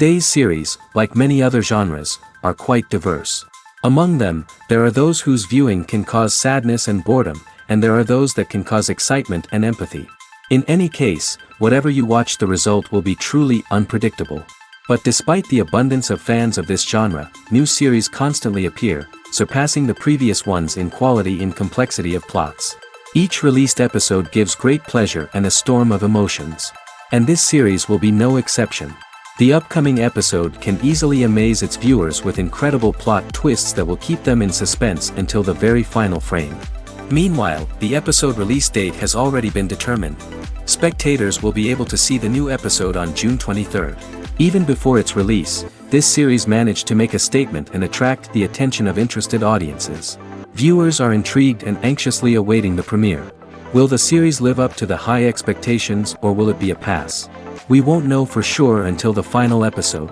Today's series, like many other genres, are quite diverse. Among them, there are those whose viewing can cause sadness and boredom, and there are those that can cause excitement and empathy. In any case, whatever you watch, the result will be truly unpredictable. But despite the abundance of fans of this genre, new series constantly appear, surpassing the previous ones in quality and complexity of plots. Each released episode gives great pleasure and a storm of emotions. And this series will be no exception. The upcoming episode can easily amaze its viewers with incredible plot twists that will keep them in suspense until the very final frame. Meanwhile, the episode release date has already been determined. Spectators will be able to see the new episode on June 23rd. Even before its release, this series managed to make a statement and attract the attention of interested audiences. Viewers are intrigued and anxiously awaiting the premiere. Will the series live up to the high expectations, or will it be a pass? We won't know for sure until the final episode.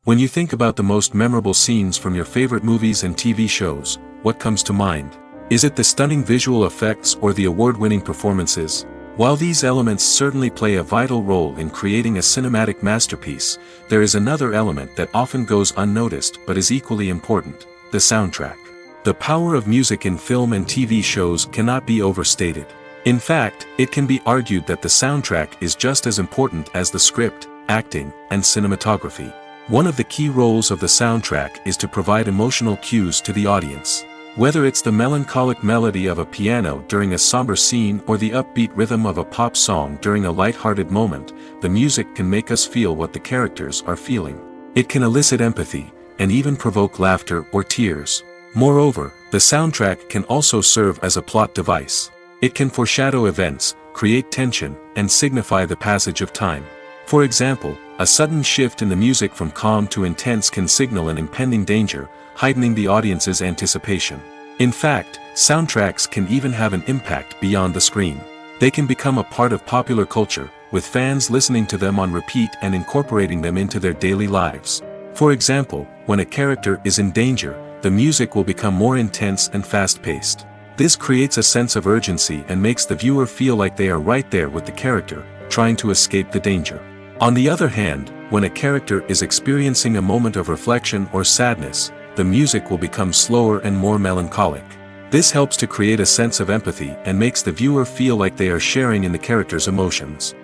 When you think about the most memorable scenes from your favorite movies and TV shows, what comes to mind? Is it the stunning visual effects or the award-winning performances? While these elements certainly play a vital role in creating a cinematic masterpiece, there is another element that often goes unnoticed but is equally important: the soundtrack. The power of music in film and TV shows cannot be overstated. In fact, it can be argued that the soundtrack is just as important as the script, acting, and cinematography. One of the key roles of the soundtrack is to provide emotional cues to the audience. Whether it's the melancholic melody of a piano during a somber scene or the upbeat rhythm of a pop song during a light-hearted moment, the music can make us feel what the characters are feeling. It can elicit empathy, and even provoke laughter or tears. Moreover, the soundtrack can also serve as a plot device. It can foreshadow events, create tension, and signify the passage of time. For example, a sudden shift in the music from calm to intense can signal an impending danger, heightening the audience's anticipation. In fact, soundtracks can even have an impact beyond the screen. They can become a part of popular culture, with fans listening to them on repeat and incorporating them into their daily lives. For example, when a character is in danger, the music will become more intense and fast-paced. This creates a sense of urgency and makes the viewer feel like they are right there with the character, trying to escape the danger. On the other hand, when a character is experiencing a moment of reflection or sadness, the music will become slower and more melancholic. This helps to create a sense of empathy and makes the viewer feel like they are sharing in the character's emotions.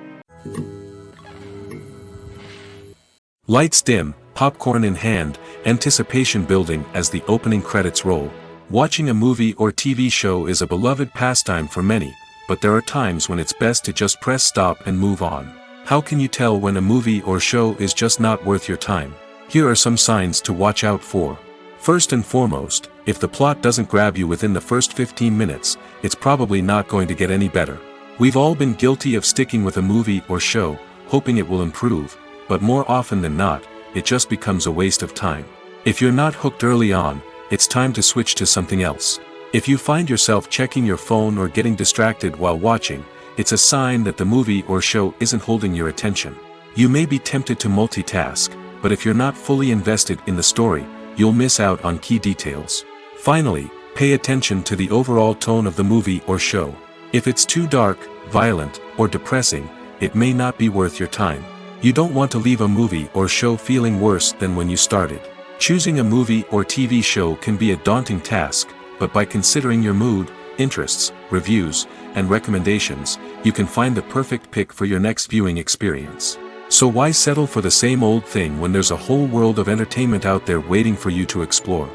Lights dim, popcorn in hand, anticipation building as the opening credits roll. Watching a movie or TV show is a beloved pastime for many, but there are times when it's best to just press stop and move on. How can you tell when a movie or show is just not worth your time? Here are some signs to watch out for. First and foremost, if the plot doesn't grab you within the first 15 minutes, it's probably not going to get any better. We've all been guilty of sticking with a movie or show, hoping it will improve, but more often than not, it just becomes a waste of time. If you're not hooked early on, it's time to switch to something else. If you find yourself checking your phone or getting distracted while watching, it's a sign that the movie or show isn't holding your attention. You may be tempted to multitask, but if you're not fully invested in the story, you'll miss out on key details. Finally, pay attention to the overall tone of the movie or show. If it's too dark, violent, or depressing, it may not be worth your time. You don't want to leave a movie or show feeling worse than when you started. Choosing a movie or TV show can be a daunting task, but by considering your mood, interests, reviews, and recommendations, you can find the perfect pick for your next viewing experience. So why settle for the same old thing when there's a whole world of entertainment out there waiting for you to explore?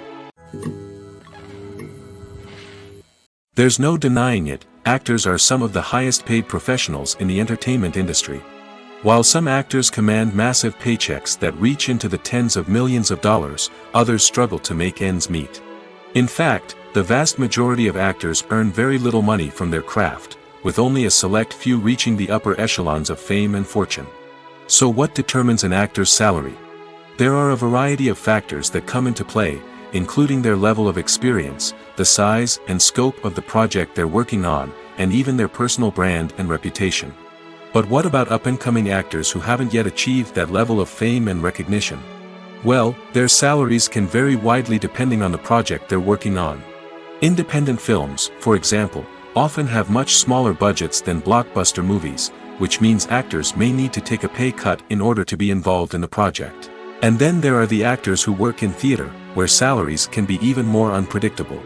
There's no denying it, actors are some of the highest paid professionals in the entertainment industry. While some actors command massive paychecks that reach into the tens of millions of dollars, others struggle to make ends meet. In fact, the vast majority of actors earn very little money from their craft, with only a select few reaching the upper echelons of fame and fortune. So what determines an actor's salary? There are a variety of factors that come into play, including their level of experience, the size and scope of the project they're working on, and even their personal brand and reputation. But what about up-and-coming actors who haven't yet achieved that level of fame and recognition? Well, their salaries can vary widely depending on the project they're working on. Independent films, for example, often have much smaller budgets than blockbuster movies, which means actors may need to take a pay cut in order to be involved in the project. And then there are the actors who work in theater, where salaries can be even more unpredictable.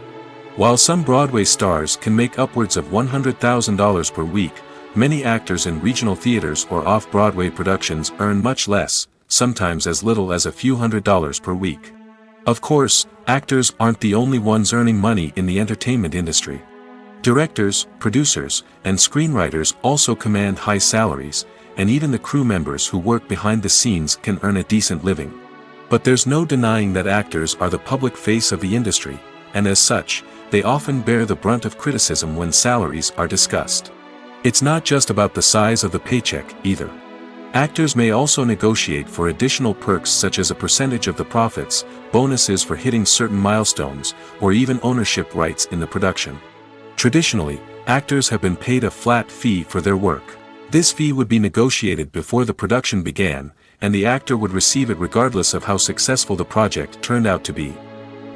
While some Broadway stars can make upwards of $100,000 per week, many actors in regional theaters or off-Broadway productions earn much less, sometimes as little as a few $100s per week. Of course, actors aren't the only ones earning money in the entertainment industry. Directors, producers, and screenwriters also command high salaries, and even the crew members who work behind the scenes can earn a decent living. But there's no denying that actors are the public face of the industry, and as such, they often bear the brunt of criticism when salaries are discussed. It's not just about the size of the paycheck, either. Actors may also negotiate for additional perks such as a percentage of the profits, bonuses for hitting certain milestones, or even ownership rights in the production. Traditionally, actors have been paid a flat fee for their work. This fee would be negotiated before the production began, and the actor would receive it regardless of how successful the project turned out to be.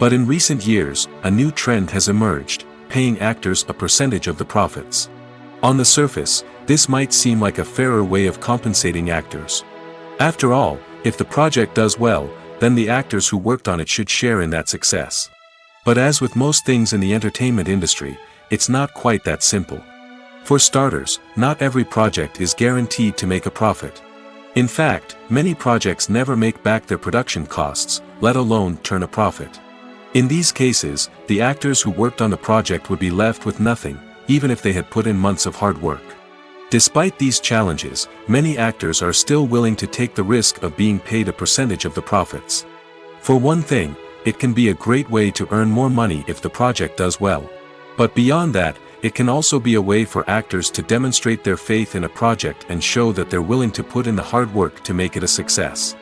But in recent years, a new trend has emerged, paying actors a percentage of the profits. On the surface, this might seem like a fairer way of compensating actors. After all, if the project does well, then the actors who worked on it should share in that success. But as with most things in the entertainment industry, it's not quite that simple. For starters, not every project is guaranteed to make a profit. In fact, many projects never make back their production costs, let alone turn a profit. In these cases, the actors who worked on the project would be left with nothing, even if they had put in months of hard work. Despite these challenges, many actors are still willing to take the risk of being paid a percentage of the profits. For one thing, it can be a great way to earn more money if the project does well. But beyond that, it can also be a way for actors to demonstrate their faith in a project and show that they're willing to put in the hard work to make it a success.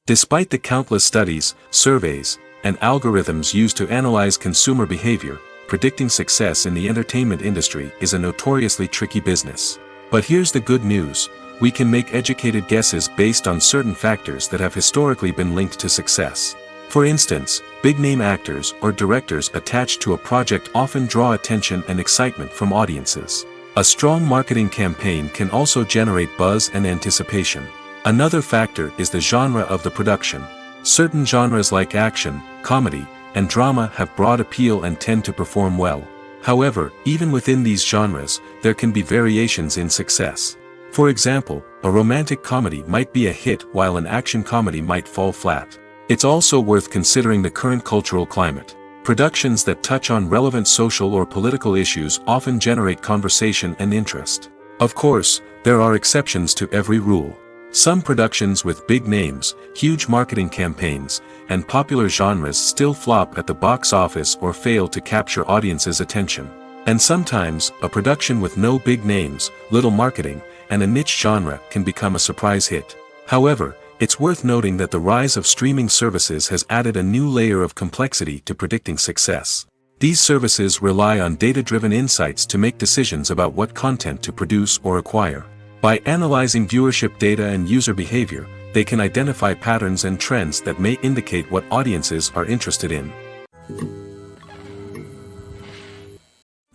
Despite the countless studies, surveys, and algorithms used to analyze consumer behavior, predicting success in the entertainment industry is a notoriously tricky business. But here's the good news: we can make educated guesses based on certain factors that have historically been linked to success. For instance, big-name actors or directors attached to a project often draw attention and excitement from audiences. A strong marketing campaign can also generate buzz and anticipation. Another factor is the genre of the production. Certain genres like action, comedy, and drama have broad appeal and tend to perform well. However, even within these genres, there can be variations in success. For example, a romantic comedy might be a hit while an action comedy might fall flat. It's also worth considering the current cultural climate. Productions that touch on relevant social or political issues often generate conversation and interest. Of course, there are exceptions to every rule. Some productions with big names, huge marketing campaigns, and popular genres still flop at the box office or fail to capture audiences' attention. And sometimes, a production with no big names, little marketing, and a niche genre can become a surprise hit. However, it's worth noting that the rise of streaming services has added a new layer of complexity to predicting success. These services rely on data-driven insights to make decisions about what content to produce or acquire. By analyzing viewership data and user behavior, they can identify patterns and trends that may indicate what audiences are interested in.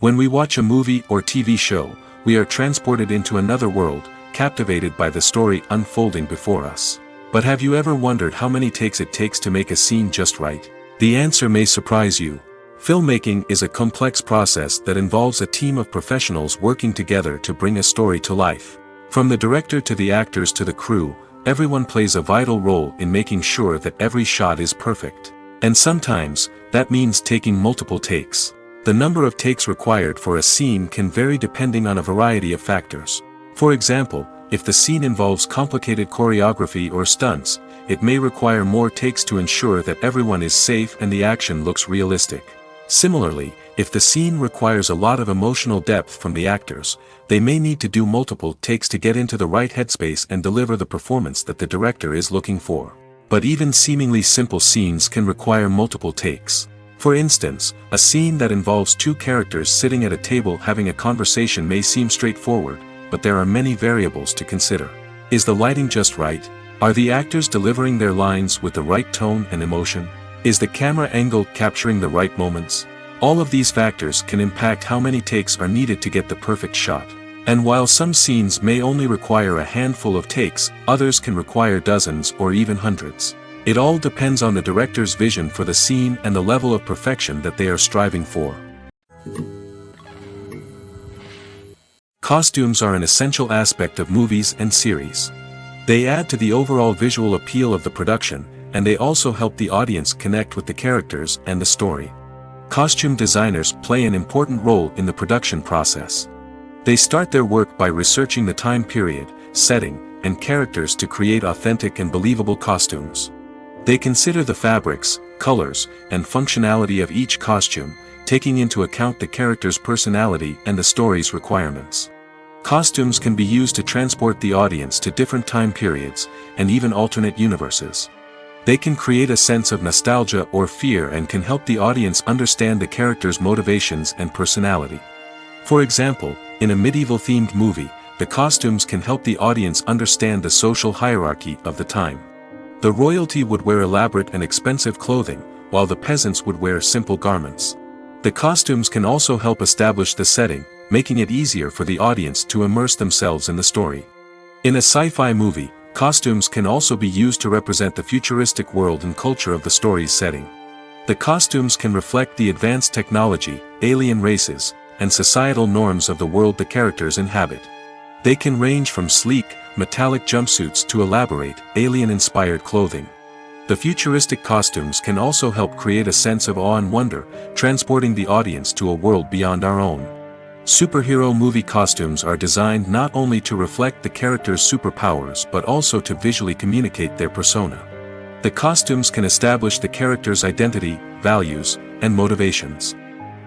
When we watch a movie or TV show, we are transported into another world, captivated by the story unfolding before us. But have you ever wondered how many takes it takes to make a scene just right? The answer may surprise you. Filmmaking is a complex process that involves a team of professionals working together to bring a story to life. From the director to the actors to the crew, everyone plays a vital role in making sure that every shot is perfect. And sometimes, that means taking multiple takes. The number of takes required for a scene can vary depending on a variety of factors. For example, if the scene involves complicated choreography or stunts, it may require more takes to ensure that everyone is safe and the action looks realistic. Similarly, if the scene requires a lot of emotional depth from the actors, they may need to do multiple takes to get into the right headspace and deliver the performance that the director is looking for. But even seemingly simple scenes can require multiple takes. For instance, a scene that involves two characters sitting at a table having a conversation may seem straightforward, but there are many variables to consider. Is the lighting just right? Are the actors delivering their lines with the right tone and emotion? Is the camera angle capturing the right moments? All of these factors can impact how many takes are needed to get the perfect shot. And while some scenes may only require a handful of takes, others can require dozens or even hundreds. It all depends on the director's vision for the scene and the level of perfection that they are striving for. Costumes are an essential aspect of movies and series. They add to the overall visual appeal of the production, and they also help the audience connect with the characters and the story. Costume designers play an important role in the production process. They start their work by researching the time period, setting, and characters to create authentic and believable costumes. They consider the fabrics, colors, and functionality of each costume, taking into account the character's personality and the story's requirements. Costumes can be used to transport the audience to different time periods, and even alternate universes. They can create a sense of nostalgia or fear and can help the audience understand the character's motivations and personality. For example, in a medieval-themed movie, the costumes can help the audience understand the social hierarchy of the time. The royalty would wear elaborate and expensive clothing, while the peasants would wear simple garments. The costumes can also help establish the setting, making it easier for the audience to immerse themselves in the story. In a sci-fi movie, costumes can also be used to represent the futuristic world and culture of the story's setting. The costumes can reflect the advanced technology, alien races, and societal norms of the world the characters inhabit. They can range from sleek, metallic jumpsuits to elaborate, alien-inspired clothing. The futuristic costumes can also help create a sense of awe and wonder, transporting the audience to a world beyond our own. Superhero movie costumes are designed not only to reflect the character's superpowers but also to visually communicate their persona. The costumes can establish the character's identity, values, and motivations.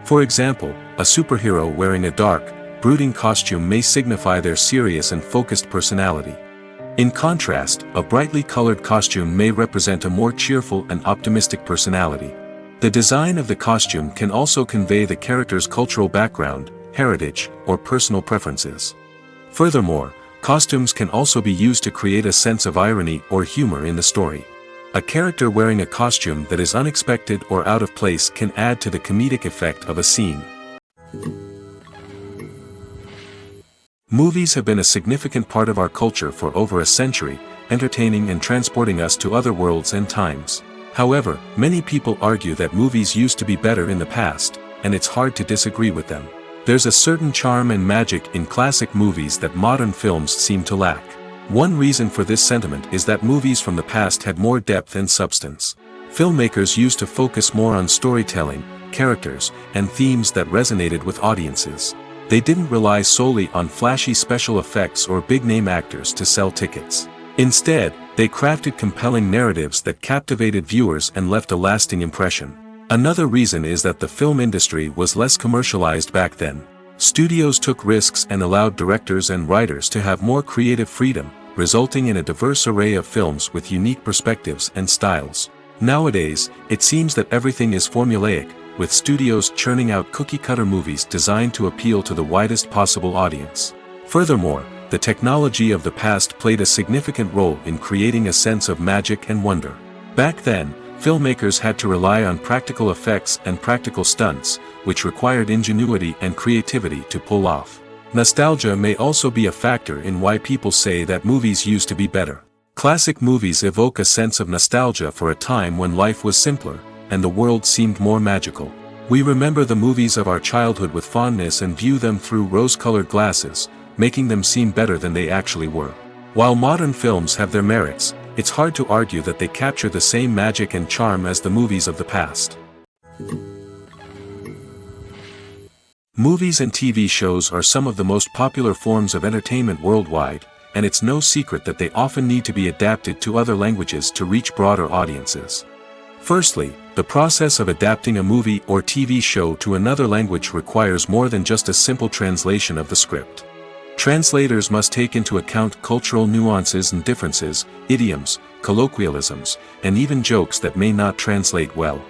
For example, a superhero wearing a dark, brooding costume may signify their serious and focused personality. In contrast, a brightly colored costume may represent a more cheerful and optimistic personality. The design of the costume can also convey the character's cultural background, heritage, or personal preferences. Furthermore, costumes can also be used to create a sense of irony or humor in the story. A character wearing a costume that is unexpected or out of place can add to the comedic effect of a scene. Movies have been a significant part of our culture for over a century, entertaining and transporting us to other worlds and times. However, many people argue that movies used to be better in the past, and it's hard to disagree with them. There's a certain charm and magic in classic movies that modern films seem to lack. One reason for this sentiment is that movies from the past had more depth and substance. Filmmakers used to focus more on storytelling, characters, and themes that resonated with audiences. They didn't rely solely on flashy special effects or big-name actors to sell tickets. Instead, they crafted compelling narratives that captivated viewers and left a lasting impression. Another reason is that the film industry was less commercialized back then. Studios took risks and allowed directors and writers to have more creative freedom, resulting in a diverse array of films with unique perspectives and styles. Nowadays, it seems that everything is formulaic, with studios churning out cookie-cutter movies designed to appeal to the widest possible audience. Furthermore, the technology of the past played a significant role in creating a sense of magic and wonder. Back then, filmmakers had to rely on practical effects and practical stunts, which required ingenuity and creativity to pull off. Nostalgia may also be a factor in why people say that movies used to be better. Classic movies evoke a sense of nostalgia for a time when life was simpler, and the world seemed more magical. We remember the movies of our childhood with fondness and view them through rose-colored glasses, making them seem better than they actually were. While modern films have their merits, it's hard to argue that they capture the same magic and charm as the movies of the past. Movies and TV shows are some of the most popular forms of entertainment worldwide, and it's no secret that they often need to be adapted to other languages to reach broader audiences. Firstly, the process of adapting a movie or TV show to another language requires more than just a simple translation of the script. Translators must take into account cultural nuances and differences, idioms, colloquialisms, and even jokes that may not translate well.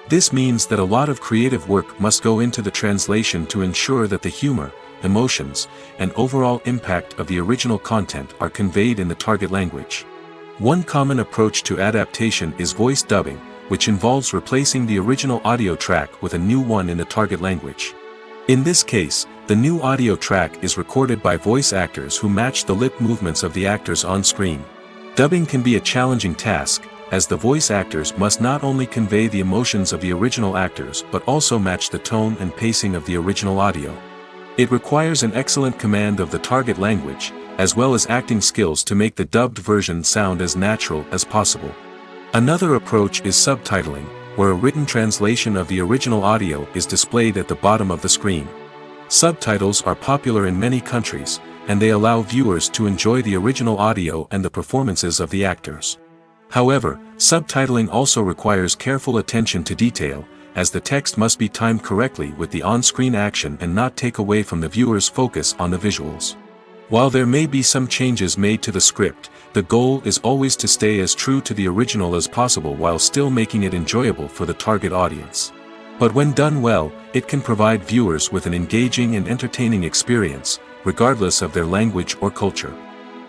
This means that a lot of creative work must go into the translation to ensure that the humor, emotions, and overall impact of the original content are conveyed in the target language. One common approach to adaptation is voice dubbing, which involves replacing the original audio track with a new one in the target language. In this case, the new audio track is recorded by voice actors who match the lip movements of the actors on screen. Dubbing can be a challenging task, as the voice actors must not only convey the emotions of the original actors but also match the tone and pacing of the original audio. It requires an excellent command of the target language, as well as acting skills to make the dubbed version sound as natural as possible. Another approach is subtitling, where a written translation of the original audio is displayed at the bottom of the screen. Subtitles are popular in many countries, and they allow viewers to enjoy the original audio and the performances of the actors. However, subtitling also requires careful attention to detail, as the text must be timed correctly with the on-screen action and not take away from the viewer's focus on the visuals. While there may be some changes made to the script, the goal is always to stay as true to the original as possible while still making it enjoyable for the target audience. But when done well, it can provide viewers with an engaging and entertaining experience, regardless of their language or culture.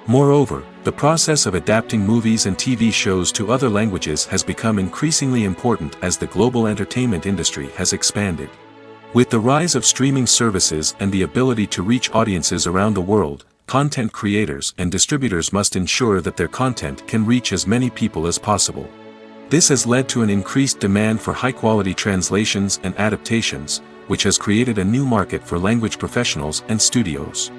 Moreover, the process of adapting movies and TV shows to other languages has become increasingly important as the global entertainment industry has expanded. With the rise of streaming services and the ability to reach audiences around the world, content creators and distributors must ensure that their content can reach as many people as possible. This has led to an increased demand for high-quality translations and adaptations, which has created a new market for language professionals and studios.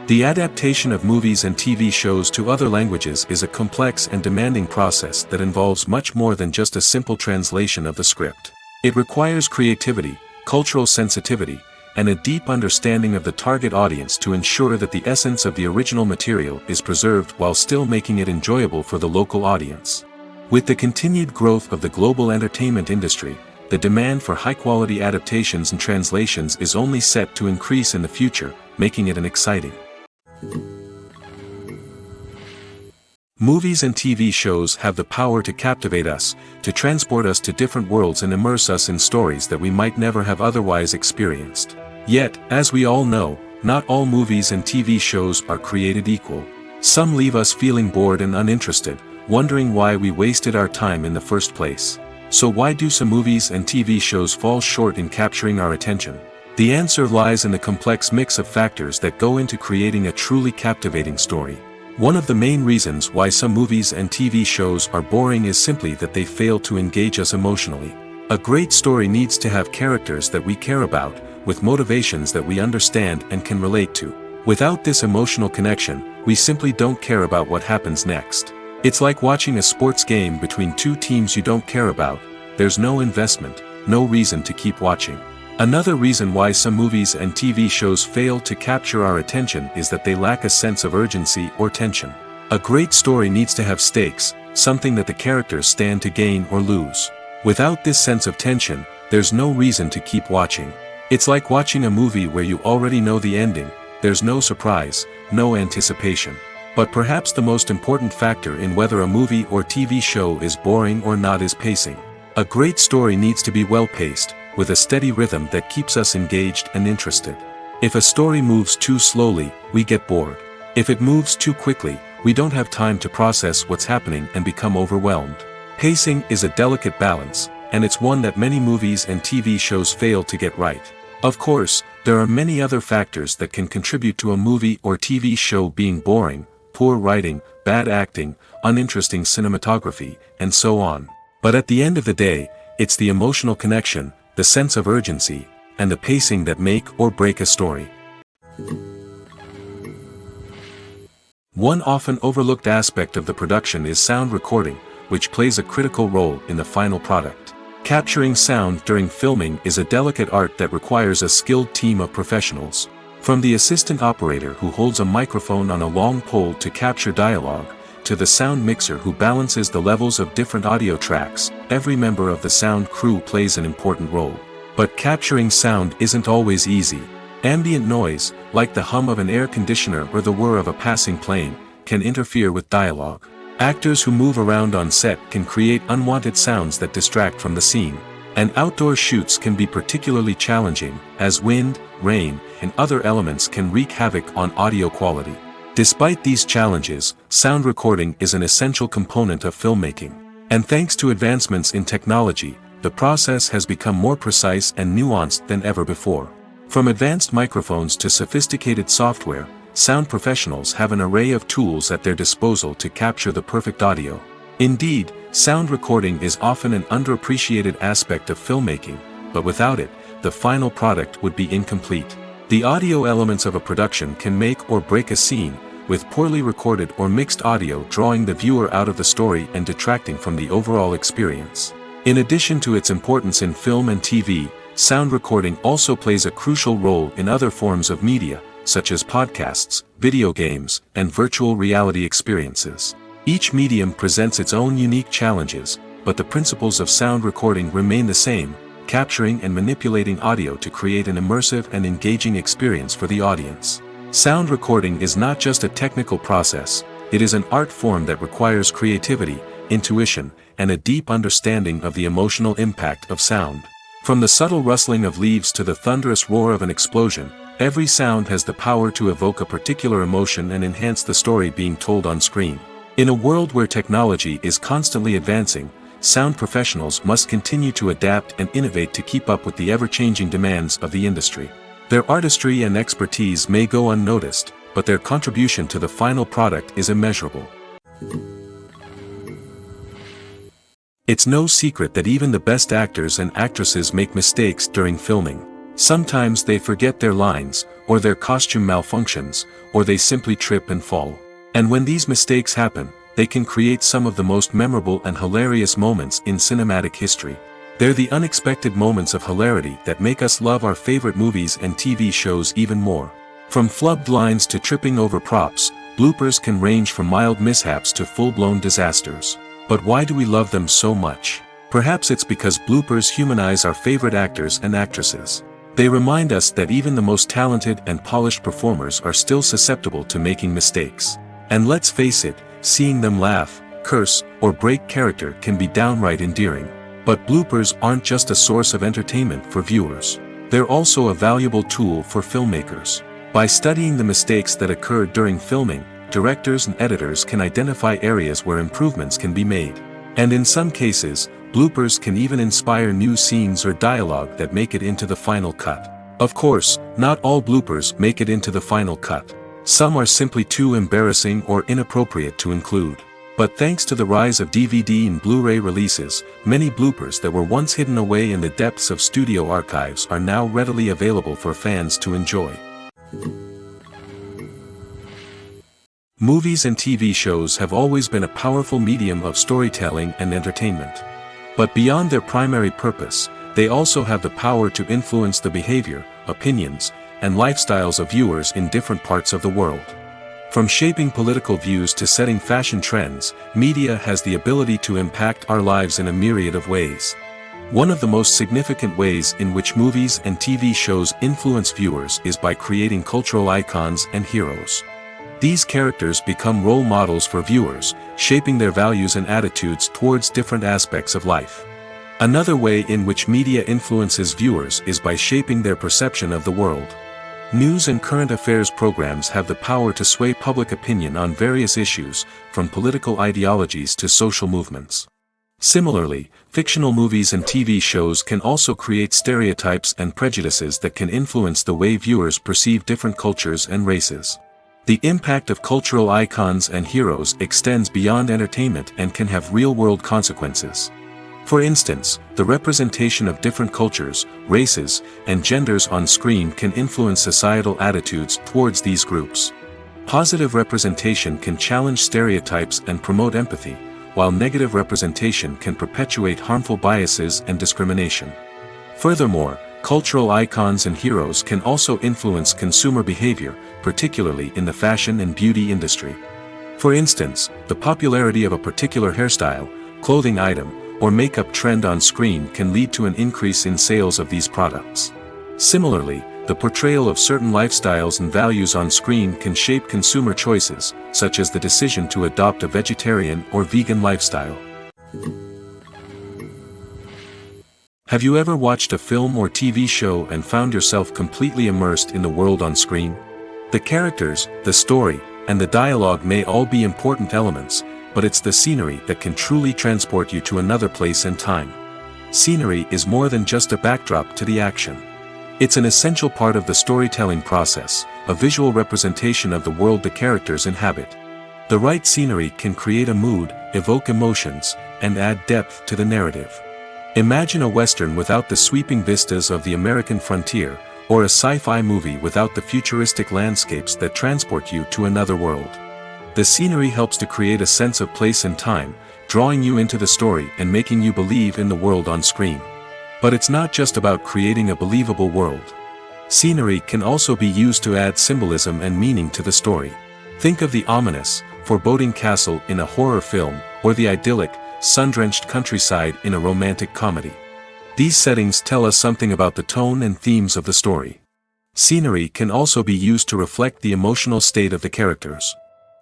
The adaptation of movies and TV shows to other languages is a complex and demanding process that involves much more than just a simple translation of the script. It requires creativity, cultural sensitivity, and a deep understanding of the target audience to ensure that the essence of the original material is preserved while still making it enjoyable for the local audience. With the continued growth of the global entertainment industry, the demand for high-quality adaptations and translations is only set to increase in the future, making it an exciting. Movies and TV shows have the power to captivate us, to transport us to different worlds and immerse us in stories that we might never have otherwise experienced. Yet, as we all know, not all movies and TV shows are created equal. Some leave us feeling bored and uninterested, wondering why we wasted our time in the first place. So why do some movies and TV shows fall short in capturing our attention? The answer lies in the complex mix of factors that go into creating a truly captivating story. One of the main reasons why some movies and TV shows are boring is simply that they fail to engage us emotionally. A great story needs to have characters that we care about, with motivations that we understand and can relate to. Without this emotional connection, we simply don't care about what happens next. It's like watching a sports game between two teams you don't care about. There's no investment, no reason to keep watching. Another reason why some movies and TV shows fail to capture our attention is that they lack a sense of urgency or tension. A great story needs to have stakes, something that the characters stand to gain or lose. Without this sense of tension, there's no reason to keep watching. It's like watching a movie where you already know the ending. There's no surprise, no anticipation. But perhaps the most important factor in whether a movie or TV show is boring or not is pacing. A great story needs to be well-paced, with a steady rhythm that keeps us engaged and interested. If a story moves too slowly, we get bored. If it moves too quickly, we don't have time to process what's happening and become overwhelmed. Pacing is a delicate balance, and it's one that many movies and TV shows fail to get right. Of course, there are many other factors that can contribute to a movie or TV show being boring: poor writing, bad acting, uninteresting cinematography, and so on. But at the end of the day, it's the emotional connection, the sense of urgency, and the pacing that make or break a story. One often overlooked aspect of the production is sound recording, which plays a critical role in the final product. Capturing sound during filming is a delicate art that requires a skilled team of professionals. From the assistant operator who holds a microphone on a long pole to capture dialogue, to the sound mixer who balances the levels of different audio tracks, every member of the sound crew plays an important role. But capturing sound isn't always easy. Ambient noise, like the hum of an air conditioner or the whir of a passing plane, can interfere with dialogue. Actors who move around on set can create unwanted sounds that distract from the scene. And outdoor shoots can be particularly challenging, as wind, rain, and other elements can wreak havoc on audio quality. Despite these challenges, sound recording is an essential component of filmmaking. And thanks to advancements in technology, the process has become more precise and nuanced than ever before. From advanced microphones to sophisticated software, sound professionals have an array of tools at their disposal to capture the perfect audio. Indeed, sound recording is often an underappreciated aspect of filmmaking, but without it, the final product would be incomplete. The audio elements of a production can make or break a scene, with poorly recorded or mixed audio drawing the viewer out of the story and detracting from the overall experience. In addition to its importance in film and TV, sound recording also plays a crucial role in other forms of media, such as podcasts, video games, and virtual reality experiences. Each medium presents its own unique challenges, but the principles of sound recording remain the same, capturing and manipulating audio to create an immersive and engaging experience for the audience. Sound recording is not just a technical process, it is an art form that requires creativity, intuition, and a deep understanding of the emotional impact of sound. From the subtle rustling of leaves to the thunderous roar of an explosion, every sound has the power to evoke a particular emotion and enhance the story being told on screen. In a world where technology is constantly advancing, sound professionals must continue to adapt and innovate to keep up with the ever-changing demands of the industry. Their artistry and expertise may go unnoticed, but their contribution to the final product is immeasurable. It's no secret that even the best actors and actresses make mistakes during filming. Sometimes they forget their lines, or their costume malfunctions, or they simply trip and fall. And when these mistakes happen, they can create some of the most memorable and hilarious moments in cinematic history. They're the unexpected moments of hilarity that make us love our favorite movies and TV shows even more. From flubbed lines to tripping over props, bloopers can range from mild mishaps to full-blown disasters. But why do we love them so much? Perhaps it's because bloopers humanize our favorite actors and actresses. They remind us that even the most talented and polished performers are still susceptible to making mistakes. And let's face it, seeing them laugh, curse, or break character can be downright endearing. But bloopers aren't just a source of entertainment for viewers. They're also a valuable tool for filmmakers. By studying the mistakes that occurred during filming, directors and editors can identify areas where improvements can be made. And in some cases, bloopers can even inspire new scenes or dialogue that make it into the final cut. Of course, not all bloopers make it into the final cut. Some are simply too embarrassing or inappropriate to include. But thanks to the rise of DVD and Blu-ray releases, many bloopers that were once hidden away in the depths of studio archives are now readily available for fans to enjoy. Movies and TV shows have always been a powerful medium of storytelling and entertainment. But beyond their primary purpose, they also have the power to influence the behavior, opinions, and lifestyles of viewers in different parts of the world. From shaping political views to setting fashion trends, media has the ability to impact our lives in a myriad of ways. One of the most significant ways in which movies and TV shows influence viewers is by creating cultural icons and heroes. These characters become role models for viewers, shaping their values and attitudes towards different aspects of life. Another way in which media influences viewers is by shaping their perception of the world. News and current affairs programs have the power to sway public opinion on various issues, from political ideologies to social movements. Similarly, fictional movies and TV shows can also create stereotypes and prejudices that can influence the way viewers perceive different cultures and races. The impact of cultural icons and heroes extends beyond entertainment and can have real-world consequences. For instance, the representation of different cultures, races, and genders on screen can influence societal attitudes towards these groups. Positive representation can challenge stereotypes and promote empathy, while negative representation can perpetuate harmful biases and discrimination. Furthermore, cultural icons and heroes can also influence consumer behavior, particularly in the fashion and beauty industry. For instance, the popularity of a particular hairstyle, clothing item, or makeup trend on screen can lead to an increase in sales of these products. Similarly, the portrayal of certain lifestyles and values on screen can shape consumer choices, such as the decision to adopt a vegetarian or vegan lifestyle. Have you ever watched a film or TV show and found yourself completely immersed in the world on screen? The characters, the story, and the dialogue may all be important elements, but it's the scenery that can truly transport you to another place and time. Scenery is more than just a backdrop to the action. It's an essential part of the storytelling process, a visual representation of the world the characters inhabit. The right scenery can create a mood, evoke emotions, and add depth to the narrative. Imagine a Western without the sweeping vistas of the American frontier, or a sci-fi movie without the futuristic landscapes that transport you to another world. The scenery helps to create a sense of place and time, drawing you into the story and making you believe in the world on screen. But it's not just about creating a believable world. Scenery can also be used to add symbolism and meaning to the story. Think of the ominous, foreboding castle in a horror film, or the idyllic, sun-drenched countryside in a romantic comedy. These settings tell us something about the tone and themes of the story. Scenery can also be used to reflect the emotional state of the characters.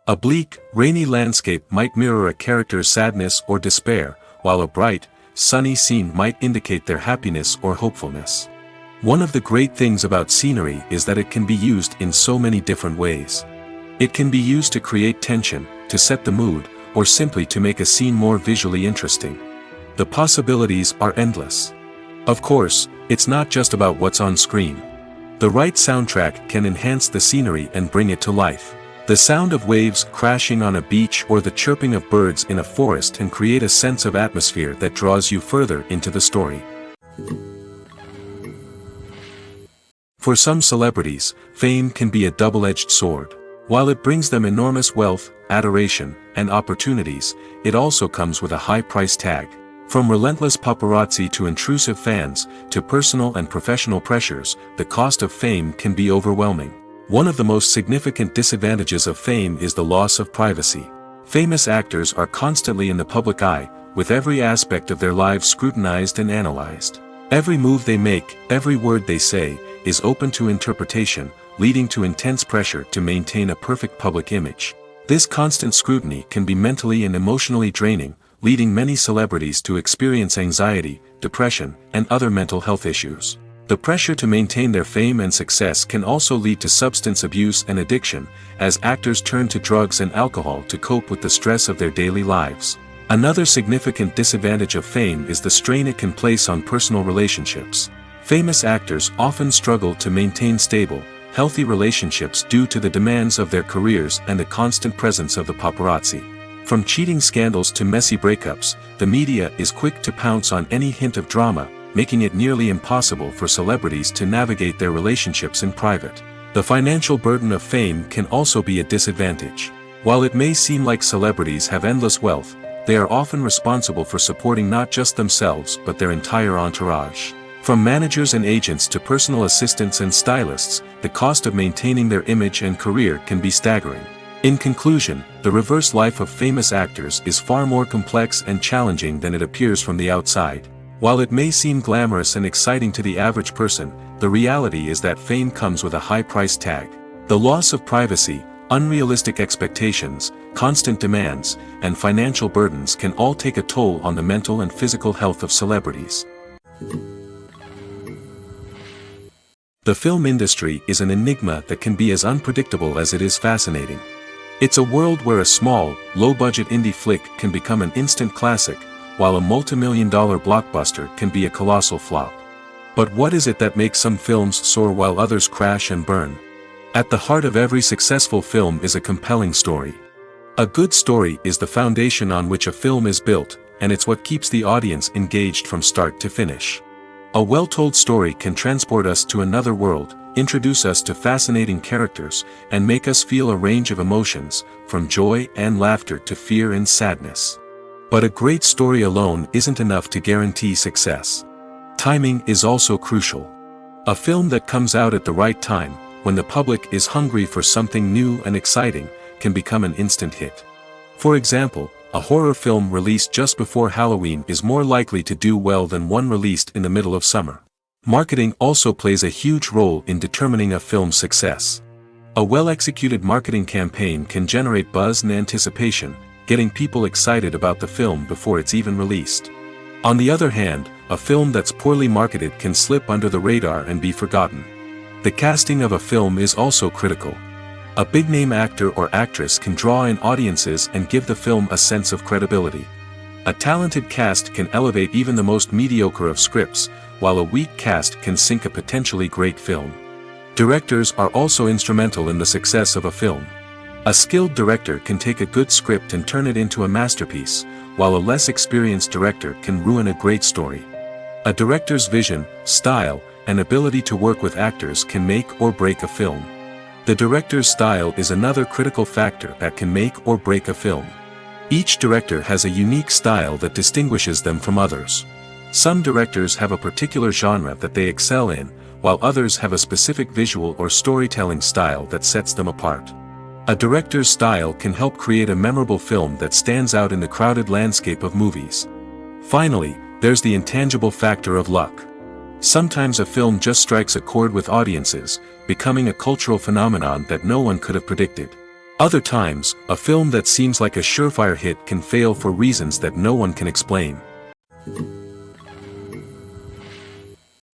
A bleak, rainy landscape might mirror a character's sadness or despair, while a bright, sunny scene might indicate their happiness or hopefulness. One of the great things about scenery is that it can be used in so many different ways. It can be used to create tension, to set the mood, or simply to make a scene more visually interesting. The possibilities are endless. Of course, it's not just about what's on screen. The right soundtrack can enhance the scenery and bring it to life. The sound of waves crashing on a beach or the chirping of birds in a forest can create a sense of atmosphere that draws you further into the story. For some celebrities, fame can be a double-edged sword. While it brings them enormous wealth, adoration, and opportunities, it also comes with a high price tag. From relentless paparazzi to intrusive fans, to personal and professional pressures, the cost of fame can be overwhelming. One of the most significant disadvantages of fame is the loss of privacy. Famous actors are constantly in the public eye, with every aspect of their lives scrutinized and analyzed. Every move they make, every word they say, is open to interpretation, leading to intense pressure to maintain a perfect public image. This constant scrutiny can be mentally and emotionally draining, leading many celebrities to experience anxiety, depression, and other mental health issues. The pressure to maintain their fame and success can also lead to substance abuse and addiction, as actors turn to drugs and alcohol to cope with the stress of their daily lives. Another significant disadvantage of fame is the strain it can place on personal relationships. Famous actors often struggle to maintain stable, healthy relationships due to the demands of their careers and the constant presence of the paparazzi. From cheating scandals to messy breakups, the media is quick to pounce on any hint of drama, making it nearly impossible for celebrities to navigate their relationships in private. The financial burden of fame can also be a disadvantage. While it may seem like celebrities have endless wealth, they are often responsible for supporting not just themselves but their entire entourage. From managers and agents to personal assistants and stylists, the cost of maintaining their image and career can be staggering. In conclusion, the reverse life of famous actors is far more complex and challenging than it appears from the outside. While it may seem glamorous and exciting to the average person, the reality is that fame comes with a high price tag. The loss of privacy, unrealistic expectations, constant demands, and financial burdens can all take a toll on the mental and physical health of celebrities. The film industry is an enigma that can be as unpredictable as it is fascinating. It's a world where a small, low-budget indie flick can become an instant classic, while a multi-million-dollar blockbuster can be a colossal flop. But what is it that makes some films soar while others crash and burn? At the heart of every successful film is a compelling story. A good story is the foundation on which a film is built, and it's what keeps the audience engaged from start to finish. A well-told story can transport us to another world, introduce us to fascinating characters, and make us feel a range of emotions, from joy and laughter to fear and sadness. But a great story alone isn't enough to guarantee success. Timing is also crucial. A film that comes out at the right time, when the public is hungry for something new and exciting, can become an instant hit. For example, a horror film released just before Halloween is more likely to do well than one released in the middle of summer. Marketing also plays a huge role in determining a film's success. A well-executed marketing campaign can generate buzz and anticipation, getting people excited about the film before it's even released. On the other hand, a film that's poorly marketed can slip under the radar and be forgotten. The casting of a film is also critical. A big-name actor or actress can draw in audiences and give the film a sense of credibility. A talented cast can elevate even the most mediocre of scripts, while a weak cast can sink a potentially great film. Directors are also instrumental in the success of a film. A skilled director can take a good script and turn it into a masterpiece, while a less experienced director can ruin a great story. A director's vision, style, and ability to work with actors can make or break a film. The director's style is another critical factor that can make or break a film. Each director has a unique style that distinguishes them from others. Some directors have a particular genre that they excel in, while others have a specific visual or storytelling style that sets them apart. A director's style can help create a memorable film that stands out in the crowded landscape of movies. Finally, there's the intangible factor of luck. Sometimes a film just strikes a chord with audiences, becoming a cultural phenomenon that no one could have predicted. Other times, a film that seems like a surefire hit can fail for reasons that no one can explain.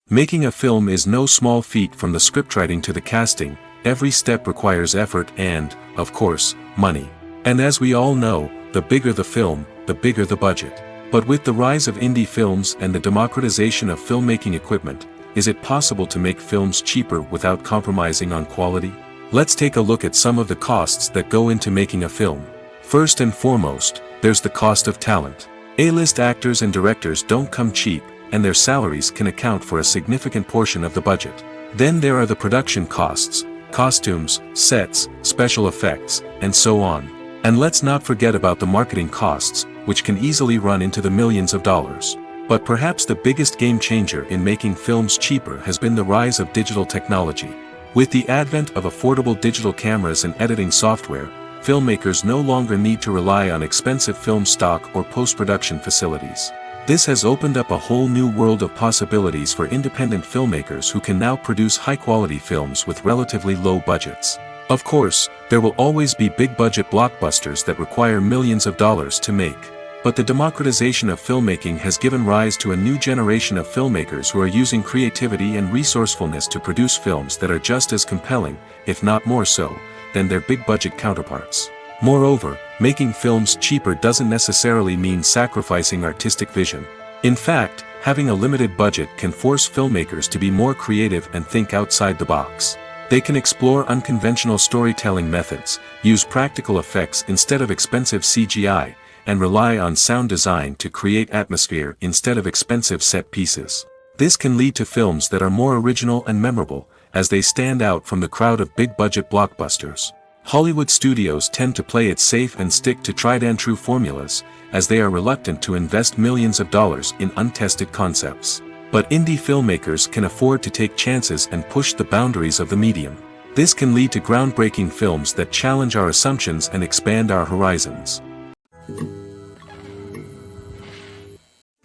Making a film is no small feat. From the scriptwriting to the casting, every step requires effort and, of course, money. And as we all know, the bigger the film, the bigger the budget. But with the rise of indie films and the democratization of filmmaking equipment, is it possible to make films cheaper without compromising on quality? Let's take a look at some of the costs that go into making a film. First and foremost, there's the cost of talent. A-list actors and directors don't come cheap, and their salaries can account for a significant portion of the budget. Then there are the production costs, costumes, sets, special effects, and so on. And let's not forget about the marketing costs, which can easily run into the millions of dollars. But perhaps the biggest game changer in making films cheaper has been the rise of digital technology. With the advent of affordable digital cameras and editing software, filmmakers no longer need to rely on expensive film stock or post-production facilities. This has opened up a whole new world of possibilities for independent filmmakers who can now produce high-quality films with relatively low budgets. Of course, there will always be big-budget blockbusters that require millions of dollars to make. But the democratization of filmmaking has given rise to a new generation of filmmakers who are using creativity and resourcefulness to produce films that are just as compelling, if not more so, than their big-budget counterparts. Moreover, making films cheaper doesn't necessarily mean sacrificing artistic vision. In fact, having a limited budget can force filmmakers to be more creative and think outside the box. They can explore unconventional storytelling methods, use practical effects instead of expensive CGI, and rely on sound design to create atmosphere instead of expensive set pieces. This can lead to films that are more original and memorable, as they stand out from the crowd of big-budget blockbusters. Hollywood studios tend to play it safe and stick to tried-and-true formulas, as they are reluctant to invest millions of dollars in untested concepts. But indie filmmakers can afford to take chances and push the boundaries of the medium. This can lead to groundbreaking films that challenge our assumptions and expand our horizons.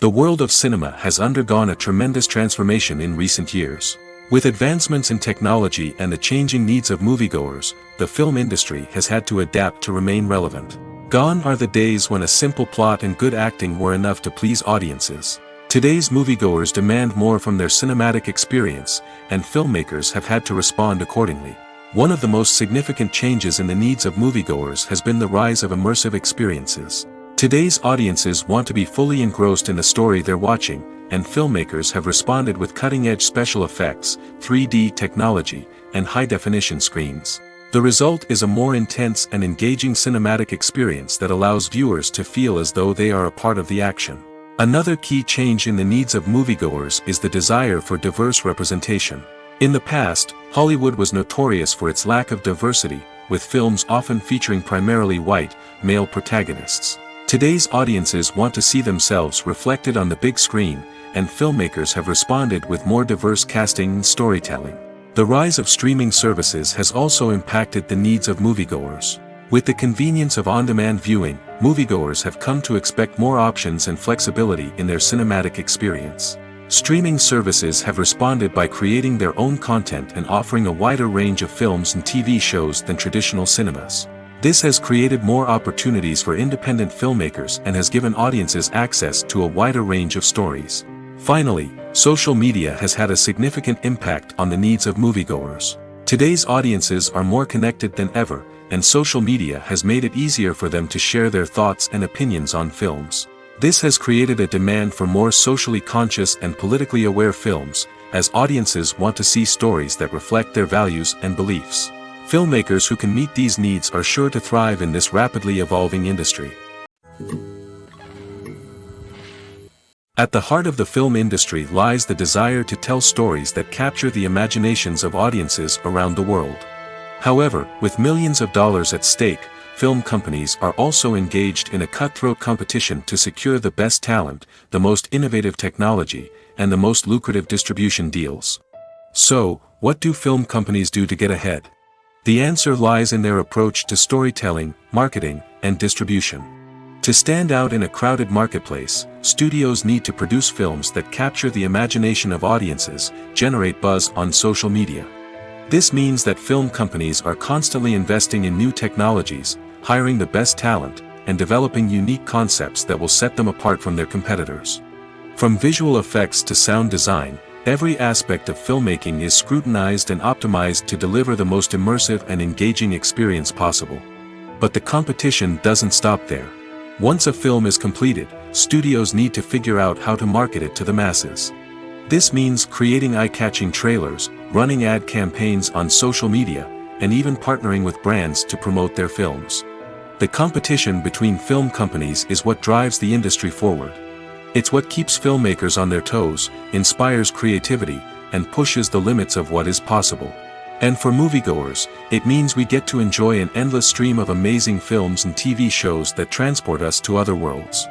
The world of cinema has undergone a tremendous transformation in recent years. With advancements in technology and the changing needs of moviegoers, the film industry has had to adapt to remain relevant. Gone are the days when a simple plot and good acting were enough to please audiences. Today's moviegoers demand more from their cinematic experience, and filmmakers have had to respond accordingly. One of the most significant changes in the needs of moviegoers has been the rise of immersive experiences. Today's audiences want to be fully engrossed in the story they're watching, and filmmakers have responded with cutting-edge special effects, 3D technology, and high-definition screens. The result is a more intense and engaging cinematic experience that allows viewers to feel as though they are a part of the action. Another key change in the needs of moviegoers is the desire for diverse representation. In the past, Hollywood was notorious for its lack of diversity, with films often featuring primarily white, male protagonists. Today's audiences want to see themselves reflected on the big screen, and filmmakers have responded with more diverse casting and storytelling. The rise of streaming services has also impacted the needs of moviegoers. With the convenience of on-demand viewing, moviegoers have come to expect more options and flexibility in their cinematic experience. Streaming services have responded by creating their own content and offering a wider range of films and TV shows than traditional cinemas. This has created more opportunities for independent filmmakers and has given audiences access to a wider range of stories. Finally, social media has had a significant impact on the needs of moviegoers. Today's audiences are more connected than ever, and social media has made it easier for them to share their thoughts and opinions on films. This has created a demand for more socially conscious and politically aware films, as audiences want to see stories that reflect their values and beliefs. Filmmakers who can meet these needs are sure to thrive in this rapidly evolving industry. At the heart of the film industry lies the desire to tell stories that capture the imaginations of audiences around the world. However, with millions of dollars at stake, film companies are also engaged in a cutthroat competition to secure the best talent, the most innovative technology, and the most lucrative distribution deals. So, what do film companies do to get ahead? The answer lies in their approach to storytelling, marketing, and distribution. To stand out in a crowded marketplace, studios need to produce films that capture the imagination of audiences, generate buzz on social media. This means that film companies are constantly investing in new technologies, hiring the best talent, and developing unique concepts that will set them apart from their competitors. From visual effects to sound design, every aspect of filmmaking is scrutinized and optimized to deliver the most immersive and engaging experience possible. But the competition doesn't stop there. Once a film is completed, studios need to figure out how to market it to the masses. This means creating eye-catching trailers, running ad campaigns on social media, and even partnering with brands to promote their films. The competition between film companies is what drives the industry forward. It's what keeps filmmakers on their toes, inspires creativity, and pushes the limits of what is possible. And for moviegoers, it means we get to enjoy an endless stream of amazing films and TV shows that transport us to other worlds.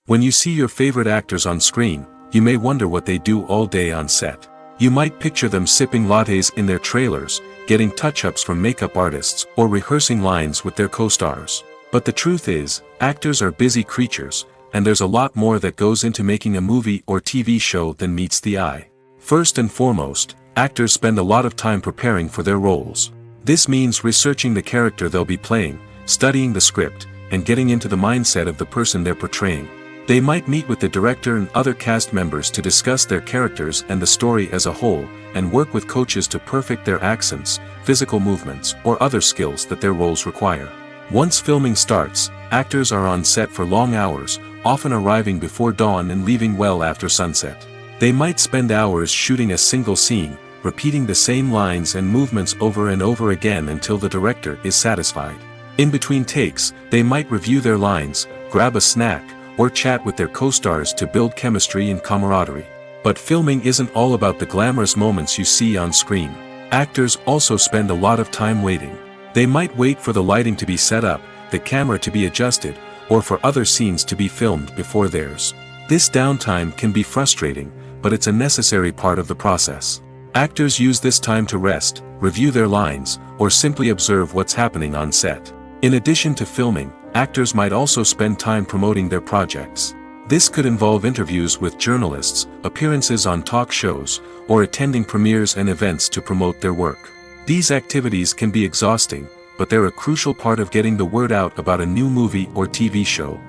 When you see your favorite actors on screen, you may wonder what they do all day on set. You might picture them sipping lattes in their trailers, getting touch-ups from makeup artists, or rehearsing lines with their co-stars. But the truth is, actors are busy creatures, and there's a lot more that goes into making a movie or TV show than meets the eye. First and foremost, actors spend a lot of time preparing for their roles. This means researching the character they'll be playing, studying the script, and getting into the mindset of the person they're portraying. They might meet with the director and other cast members to discuss their characters and the story as a whole, and work with coaches to perfect their accents, physical movements, or other skills that their roles require. Once filming starts, actors are on set for long hours, often arriving before dawn and leaving well after sunset. They might spend hours shooting a single scene, repeating the same lines and movements over and over again until the director is satisfied. In between takes, they might review their lines, grab a snack, or chat with their co-stars to build chemistry and camaraderie. But filming isn't all about the glamorous moments you see on screen. Actors also spend a lot of time waiting. They might wait for the lighting to be set up, the camera to be adjusted, or for other scenes to be filmed before theirs. This downtime can be frustrating, but it's a necessary part of the process. Actors use this time to rest, review their lines, or simply observe what's happening on set. In addition to filming, actors might also spend time promoting their projects. This could involve interviews with journalists, appearances on talk shows, or attending premieres and events to promote their work. These activities can be exhausting, but they're a crucial part of getting the word out about a new movie or TV show.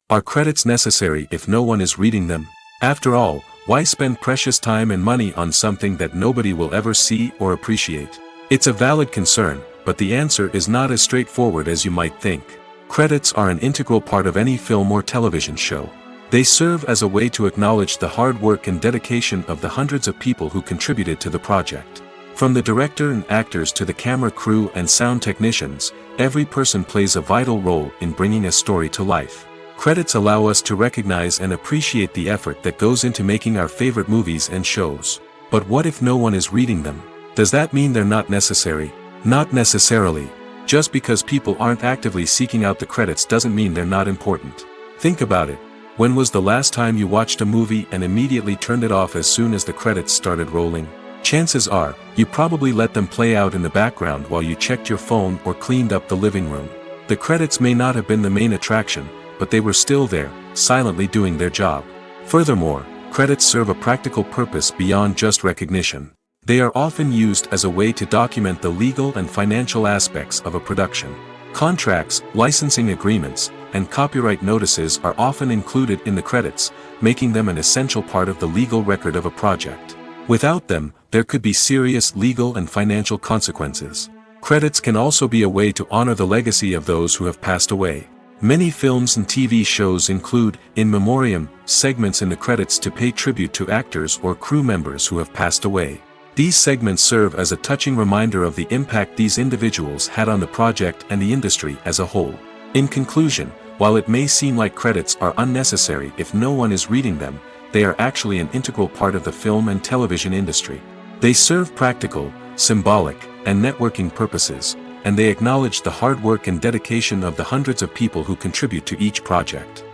Are credits necessary if no one is reading them? After all, why spend precious time and money on something that nobody will ever see or appreciate? It's a valid concern, but the answer is not as straightforward as you might think. Credits are an integral part of any film or television show. They serve as a way to acknowledge the hard work and dedication of the hundreds of people who contributed to the project. From the director and actors to the camera crew and sound technicians, every person plays a vital role in bringing a story to life. Credits allow us to recognize and appreciate the effort that goes into making our favorite movies and shows. But what if no one is reading them? Does that mean they're not necessary? Not necessarily. Just because people aren't actively seeking out the credits doesn't mean they're not important. Think about it. When was the last time you watched a movie and immediately turned it off as soon as the credits started rolling? Chances are, you probably let them play out in the background while you checked your phone or cleaned up the living room. The credits may not have been the main attraction, but they were still there, silently doing their job. Furthermore, credits serve a practical purpose beyond just recognition. They are often used as a way to document the legal and financial aspects of a production. Contracts, licensing agreements, and copyright notices are often included in the credits, making them an essential part of the legal record of a project. Without them, there could be serious legal and financial consequences. Credits can also be a way to honor the legacy of those who have passed away. Many films and TV shows include, in memoriam, segments in the credits to pay tribute to actors or crew members who have passed away. These segments serve as a touching reminder of the impact these individuals had on the project and the industry as a whole. In conclusion, while it may seem like credits are unnecessary if no one is reading them, they are actually an integral part of the film and television industry. They serve practical, symbolic, and networking purposes, and they acknowledge the hard work and dedication of the hundreds of people who contribute to each project.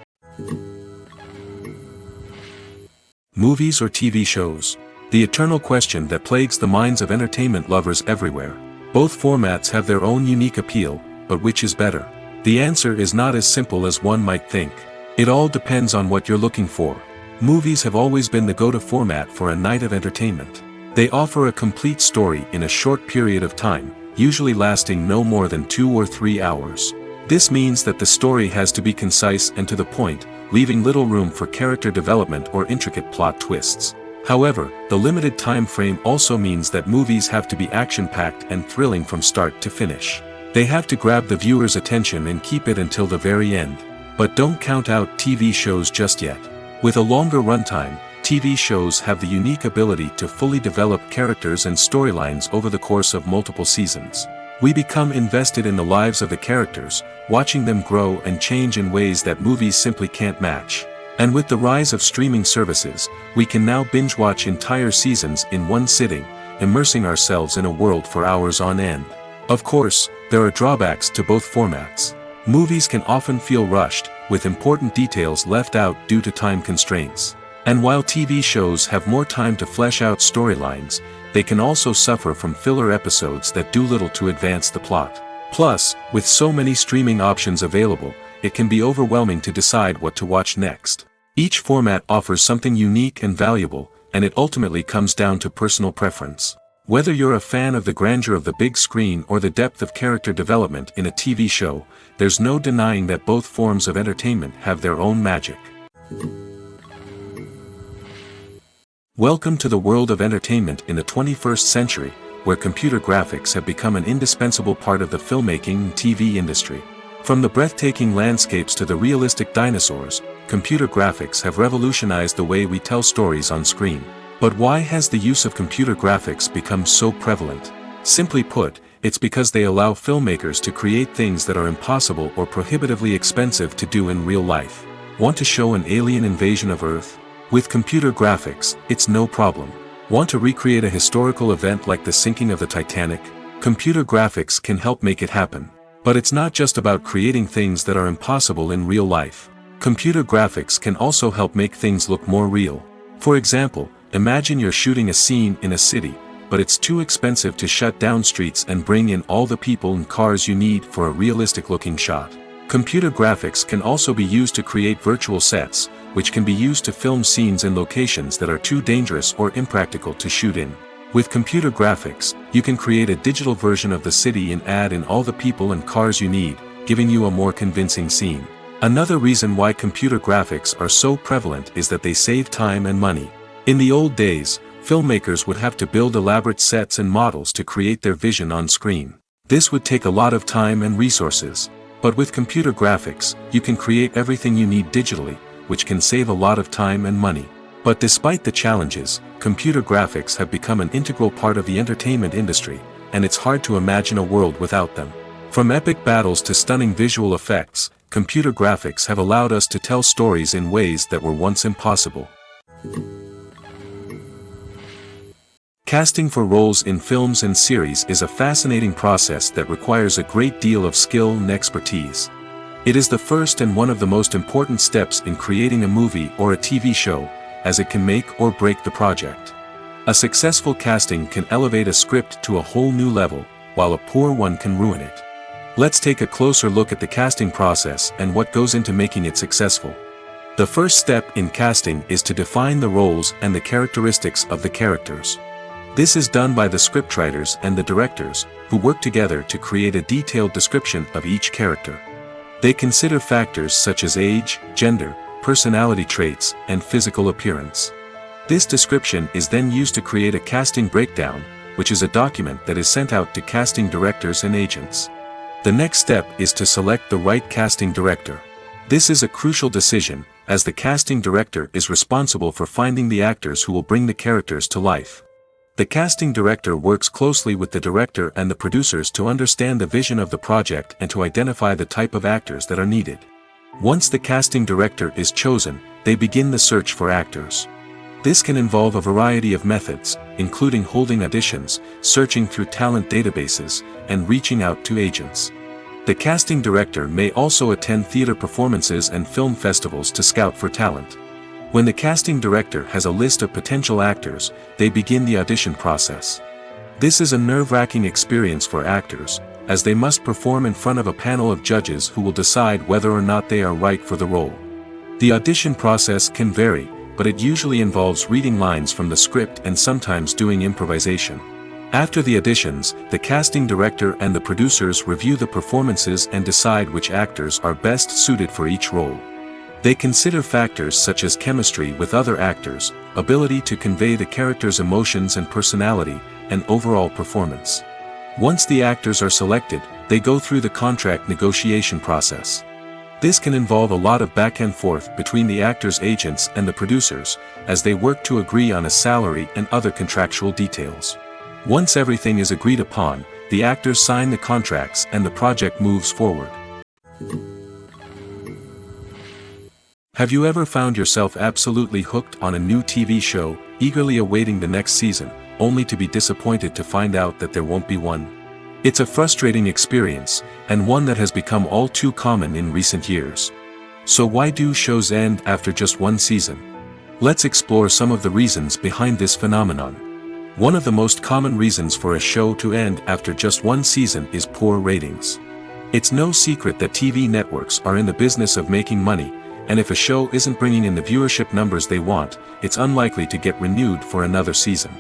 Movies or TV shows? The eternal question that plagues the minds of entertainment lovers everywhere. Both formats have their own unique appeal, but which is better? The answer is not as simple as one might think. It all depends on what you're looking for. Movies have always been the go-to format for a night of entertainment. They offer a complete story in a short period of time, usually lasting no more than 2 or 3 hours. This means that the story has to be concise and to the point, leaving little room for character development or intricate plot twists. However, the limited time frame also means that movies have to be action-packed and thrilling from start to finish. They have to grab the viewer's attention and keep it until the very end. But don't count out TV shows just yet. With a longer runtime, TV shows have the unique ability to fully develop characters and storylines over the course of multiple seasons. We become invested in the lives of the characters, watching them grow and change in ways that movies simply can't match. And with the rise of streaming services, we can now binge-watch entire seasons in one sitting, immersing ourselves in a world for hours on end. Of course, there are drawbacks to both formats. Movies can often feel rushed, with important details left out due to time constraints. And while TV shows have more time to flesh out storylines, they can also suffer from filler episodes that do little to advance the plot. Plus, with so many streaming options available, it can be overwhelming to decide what to watch next. Each format offers something unique and valuable, and it ultimately comes down to personal preference. Whether you're a fan of the grandeur of the big screen or the depth of character development in a TV show, there's no denying that both forms of entertainment have their own magic. Welcome to the world of entertainment in the 21st century, where computer graphics have become an indispensable part of the filmmaking and TV industry. From the breathtaking landscapes to the realistic dinosaurs, computer graphics have revolutionized the way we tell stories on screen. But why has the use of computer graphics become so prevalent? Simply put, it's because they allow filmmakers to create things that are impossible or prohibitively expensive to do in real life. Want to show an alien invasion of Earth? With computer graphics, it's no problem. Want to recreate a historical event like the sinking of the Titanic? Computer graphics can help make it happen. But it's not just about creating things that are impossible in real life. Computer graphics can also help make things look more real. For example, imagine you're shooting a scene in a city, but it's too expensive to shut down streets and bring in all the people and cars you need for a realistic-looking shot. Computer graphics can also be used to create virtual sets, which can be used to film scenes in locations that are too dangerous or impractical to shoot in. With computer graphics, you can create a digital version of the city and add in all the people and cars you need, giving you a more convincing scene. Another reason why computer graphics are so prevalent is that they save time and money. In the old days, filmmakers would have to build elaborate sets and models to create their vision on screen. This would take a lot of time and resources. But with computer graphics, you can create everything you need digitally, which can save a lot of time and money. But despite the challenges, computer graphics have become an integral part of the entertainment industry, and it's hard to imagine a world without them. From epic battles to stunning visual effects, computer graphics have allowed us to tell stories in ways that were once impossible. Casting for roles in films and series is a fascinating process that requires a great deal of skill and expertise. It is the first and one of the most important steps in creating a movie or a TV show, as it can make or break the project. A successful casting can elevate a script to a whole new level, while a poor one can ruin it. Let's take a closer look at the casting process and what goes into making it successful. The first step in casting is to define the roles and the characteristics of the characters. This is done by the scriptwriters and the directors, who work together to create a detailed description of each character. They consider factors such as age, gender, personality traits, and physical appearance. This description is then used to create a casting breakdown, which is a document that is sent out to casting directors and agents. The next step is to select the right casting director. This is a crucial decision, as the casting director is responsible for finding the actors who will bring the characters to life. The casting director works closely with the director and the producers to understand the vision of the project and to identify the type of actors that are needed. Once the casting director is chosen, they begin the search for actors. This can involve a variety of methods, including holding auditions, searching through talent databases, and reaching out to agents. The casting director may also attend theater performances and film festivals to scout for talent. When the casting director has a list of potential actors, they begin the audition process. This is a nerve-wracking experience for actors, as they must perform in front of a panel of judges who will decide whether or not they are right for the role. The audition process can vary, but it usually involves reading lines from the script and sometimes doing improvisation. After the auditions, the casting director and the producers review the performances and decide which actors are best suited for each role. They consider factors such as chemistry with other actors, ability to convey the character's emotions and personality, and overall performance. Once the actors are selected, they go through the contract negotiation process. This can involve a lot of back and forth between the actors' agents and the producers, as they work to agree on a salary and other contractual details. Once everything is agreed upon, the actors sign the contracts and the project moves forward. Have you ever found yourself absolutely hooked on a new TV show, eagerly awaiting the next season, only to be disappointed to find out that there won't be one? It's a frustrating experience, and one that has become all too common in recent years. So why do shows end after just one season? Let's explore some of the reasons behind this phenomenon. One of the most common reasons for a show to end after just one season is poor ratings. It's no secret that TV networks are in the business of making money, and if a show isn't bringing in the viewership numbers they want, it's unlikely to get renewed for another season.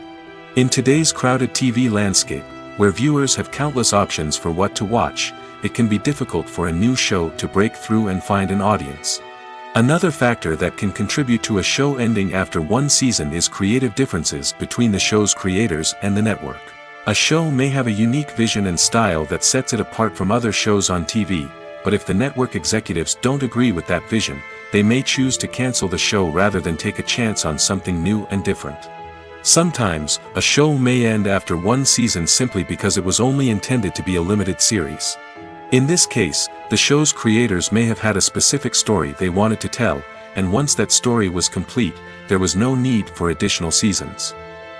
In today's crowded TV landscape, where viewers have countless options for what to watch, it can be difficult for a new show to break through and find an audience. Another factor that can contribute to a show ending after one season is creative differences between the show's creators and the network. A show may have a unique vision and style that sets it apart from other shows on TV, but if the network executives don't agree with that vision, they may choose to cancel the show rather than take a chance on something new and different. Sometimes, a show may end after one season simply because it was only intended to be a limited series. In this case, the show's creators may have had a specific story they wanted to tell, and once that story was complete, there was no need for additional seasons.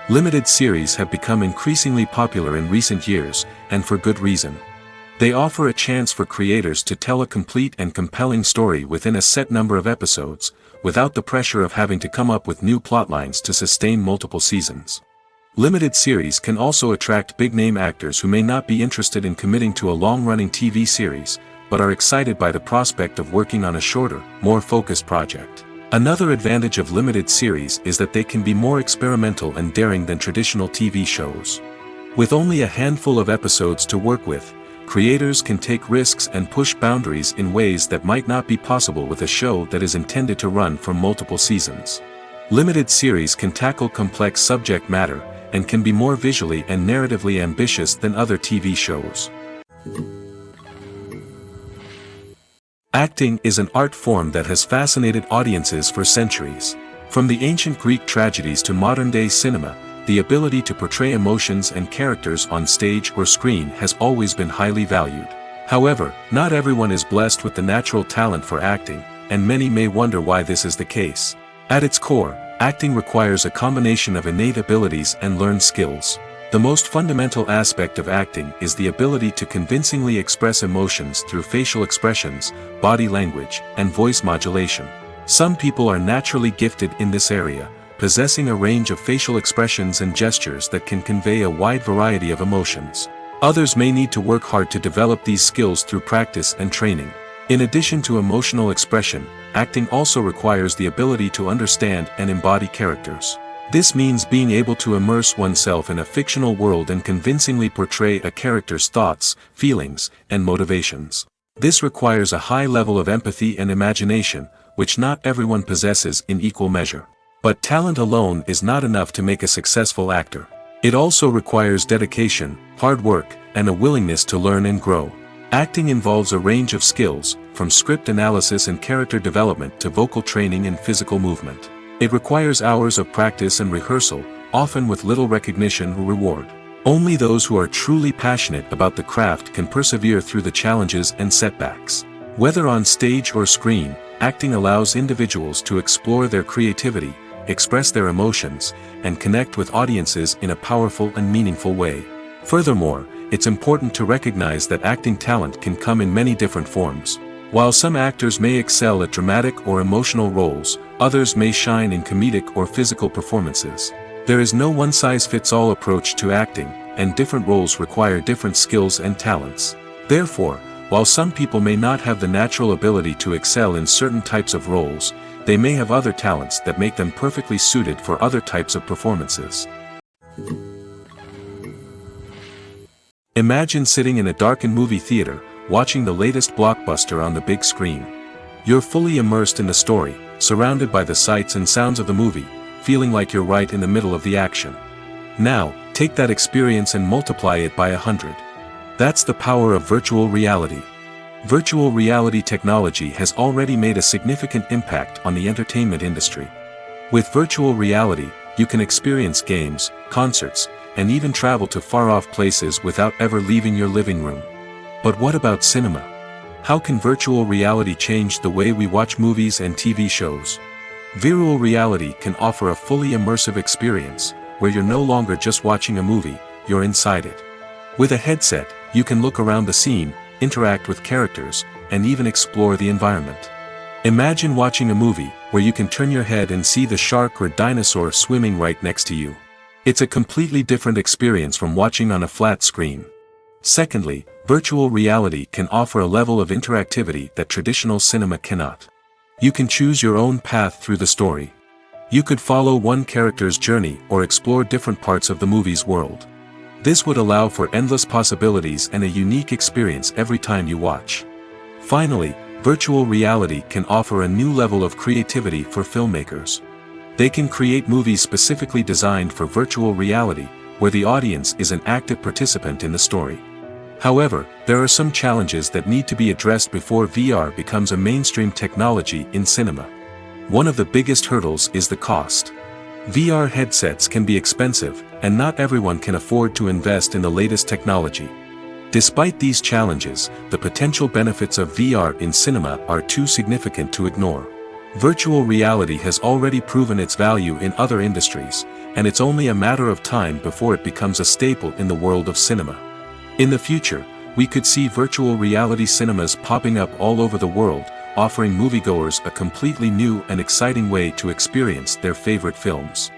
Limited series have become increasingly popular in recent years, and for good reason. They offer a chance for creators to tell a complete and compelling story within a set number of episodes, without the pressure of having to come up with new plotlines to sustain multiple seasons. Limited series can also attract big-name actors who may not be interested in committing to a long-running TV series, but are excited by the prospect of working on a shorter, more focused project. Another advantage of limited series is that they can be more experimental and daring than traditional TV shows. With only a handful of episodes to work with, creators can take risks and push boundaries in ways that might not be possible with a show that is intended to run for multiple seasons. Limited series can tackle complex subject matter, and can be more visually and narratively ambitious than other TV shows. Acting is an art form that has fascinated audiences for centuries. From the ancient Greek tragedies to modern-day cinema, the ability to portray emotions and characters on stage or screen has always been highly valued. However, not everyone is blessed with the natural talent for acting, and many may wonder why this is the case. At its core, acting requires a combination of innate abilities and learned skills. The most fundamental aspect of acting is the ability to convincingly express emotions through facial expressions, body language, and voice modulation. Some people are naturally gifted in this area, possessing a range of facial expressions and gestures that can convey a wide variety of emotions. Others may need to work hard to develop these skills through practice and training. In addition to emotional expression, acting also requires the ability to understand and embody characters. This means being able to immerse oneself in a fictional world and convincingly portray a character's thoughts, feelings, and motivations. This requires a high level of empathy and imagination, which not everyone possesses in equal measure. But talent alone is not enough to make a successful actor. It also requires dedication, hard work, and a willingness to learn and grow. Acting involves a range of skills, from script analysis and character development to vocal training and physical movement. It requires hours of practice and rehearsal, often with little recognition or reward. Only those who are truly passionate about the craft can persevere through the challenges and setbacks. Whether on stage or screen, acting allows individuals to explore their creativity, express their emotions, and connect with audiences in a powerful and meaningful way. Furthermore, it's important to recognize that acting talent can come in many different forms. While some actors may excel at dramatic or emotional roles, others may shine in comedic or physical performances. There is no one-size-fits-all approach to acting, and different roles require different skills and talents. Therefore, while some people may not have the natural ability to excel in certain types of roles, they may have other talents that make them perfectly suited for other types of performances. Imagine sitting in a darkened movie theater, watching the latest blockbuster on the big screen. You're fully immersed in the story, surrounded by the sights and sounds of the movie, feeling like you're right in the middle of the action. Now, take that experience and multiply it by 100. That's the power of virtual reality. Virtual reality technology has already made a significant impact on the entertainment industry. With virtual reality, you can experience games, concerts, and even travel to far-off places without ever leaving your living room. But what about cinema? How can virtual reality change the way we watch movies and TV shows? Virtual reality can offer a fully immersive experience, where you're no longer just watching a movie, you're inside it. With a headset, you can look around the scene, interact with characters, and even explore the environment. Imagine watching a movie, where you can turn your head and see the shark or dinosaur swimming right next to you. It's a completely different experience from watching on a flat screen. Secondly, virtual reality can offer a level of interactivity that traditional cinema cannot. You can choose your own path through the story. You could follow one character's journey or explore different parts of the movie's world. This would allow for endless possibilities and a unique experience every time you watch. Finally, virtual reality can offer a new level of creativity for filmmakers. They can create movies specifically designed for virtual reality, where the audience is an active participant in the story. However, there are some challenges that need to be addressed before VR becomes a mainstream technology in cinema. One of the biggest hurdles is the cost. VR headsets can be expensive, and not everyone can afford to invest in the latest technology. Despite these challenges, the potential benefits of VR in cinema are too significant to ignore. Virtual reality has already proven its value in other industries, and it's only a matter of time before it becomes a staple in the world of cinema. In the future, we could see virtual reality cinemas popping up all over the world, offering moviegoers a completely new and exciting way to experience their favorite films.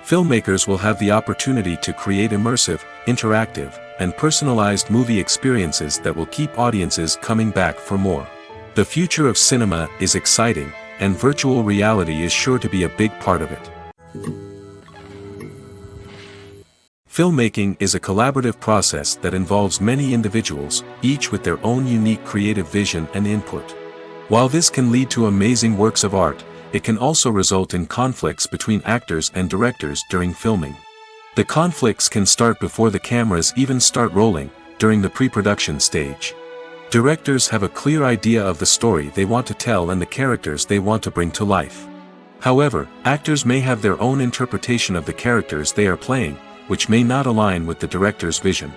Filmmakers will have the opportunity to create immersive, interactive, and personalized movie experiences that will keep audiences coming back for more. The future of cinema is exciting, and virtual reality is sure to be a big part of it. Filmmaking is a collaborative process that involves many individuals, each with their own unique creative vision and input. While this can lead to amazing works of art, it can also result in conflicts between actors and directors during filming. The conflicts can start before the cameras even start rolling, during the pre-production stage. Directors have a clear idea of the story they want to tell and the characters they want to bring to life. However, actors may have their own interpretation of the characters they are playing, which may not align with the director's vision.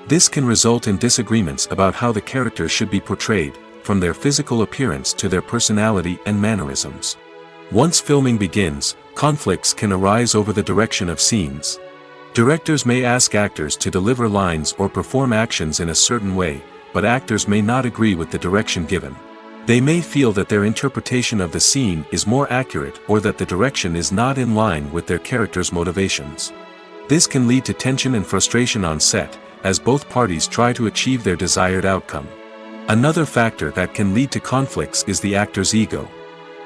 This can result in disagreements about how the characters should be portrayed, from their physical appearance to their personality and mannerisms. Once filming begins, conflicts can arise over the direction of scenes. Directors may ask actors to deliver lines or perform actions in a certain way, but actors may not agree with the direction given. They may feel that their interpretation of the scene is more accurate or that the direction is not in line with their character's motivations. This can lead to tension and frustration on set, as both parties try to achieve their desired outcome. Another factor that can lead to conflicts is the actor's ego.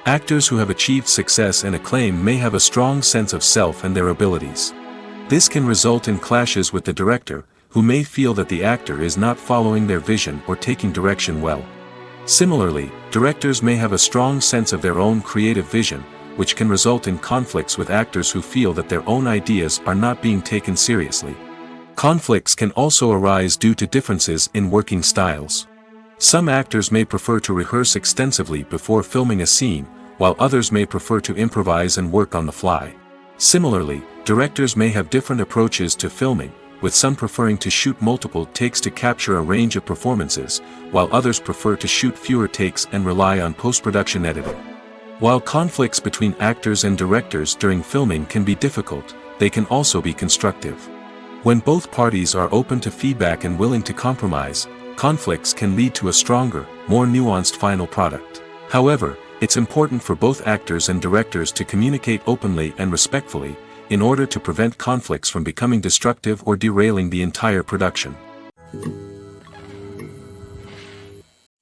Actors who have achieved success and acclaim may have a strong sense of self and their abilities. This can result in clashes with the director, who may feel that the actor is not following their vision or taking direction well. Similarly, directors may have a strong sense of their own creative vision, which can result in conflicts with actors who feel that their own ideas are not being taken seriously. Conflicts can also arise due to differences in working styles. Some actors may prefer to rehearse extensively before filming a scene, while others may prefer to improvise and work on the fly. Similarly, directors may have different approaches to filming, with some preferring to shoot multiple takes to capture a range of performances, while others prefer to shoot fewer takes and rely on post-production editing. While conflicts between actors and directors during filming can be difficult, they can also be constructive. When both parties are open to feedback and willing to compromise, conflicts can lead to a stronger, more nuanced final product. However, it's important for both actors and directors to communicate openly and respectfully, in order to prevent conflicts from becoming destructive or derailing the entire production.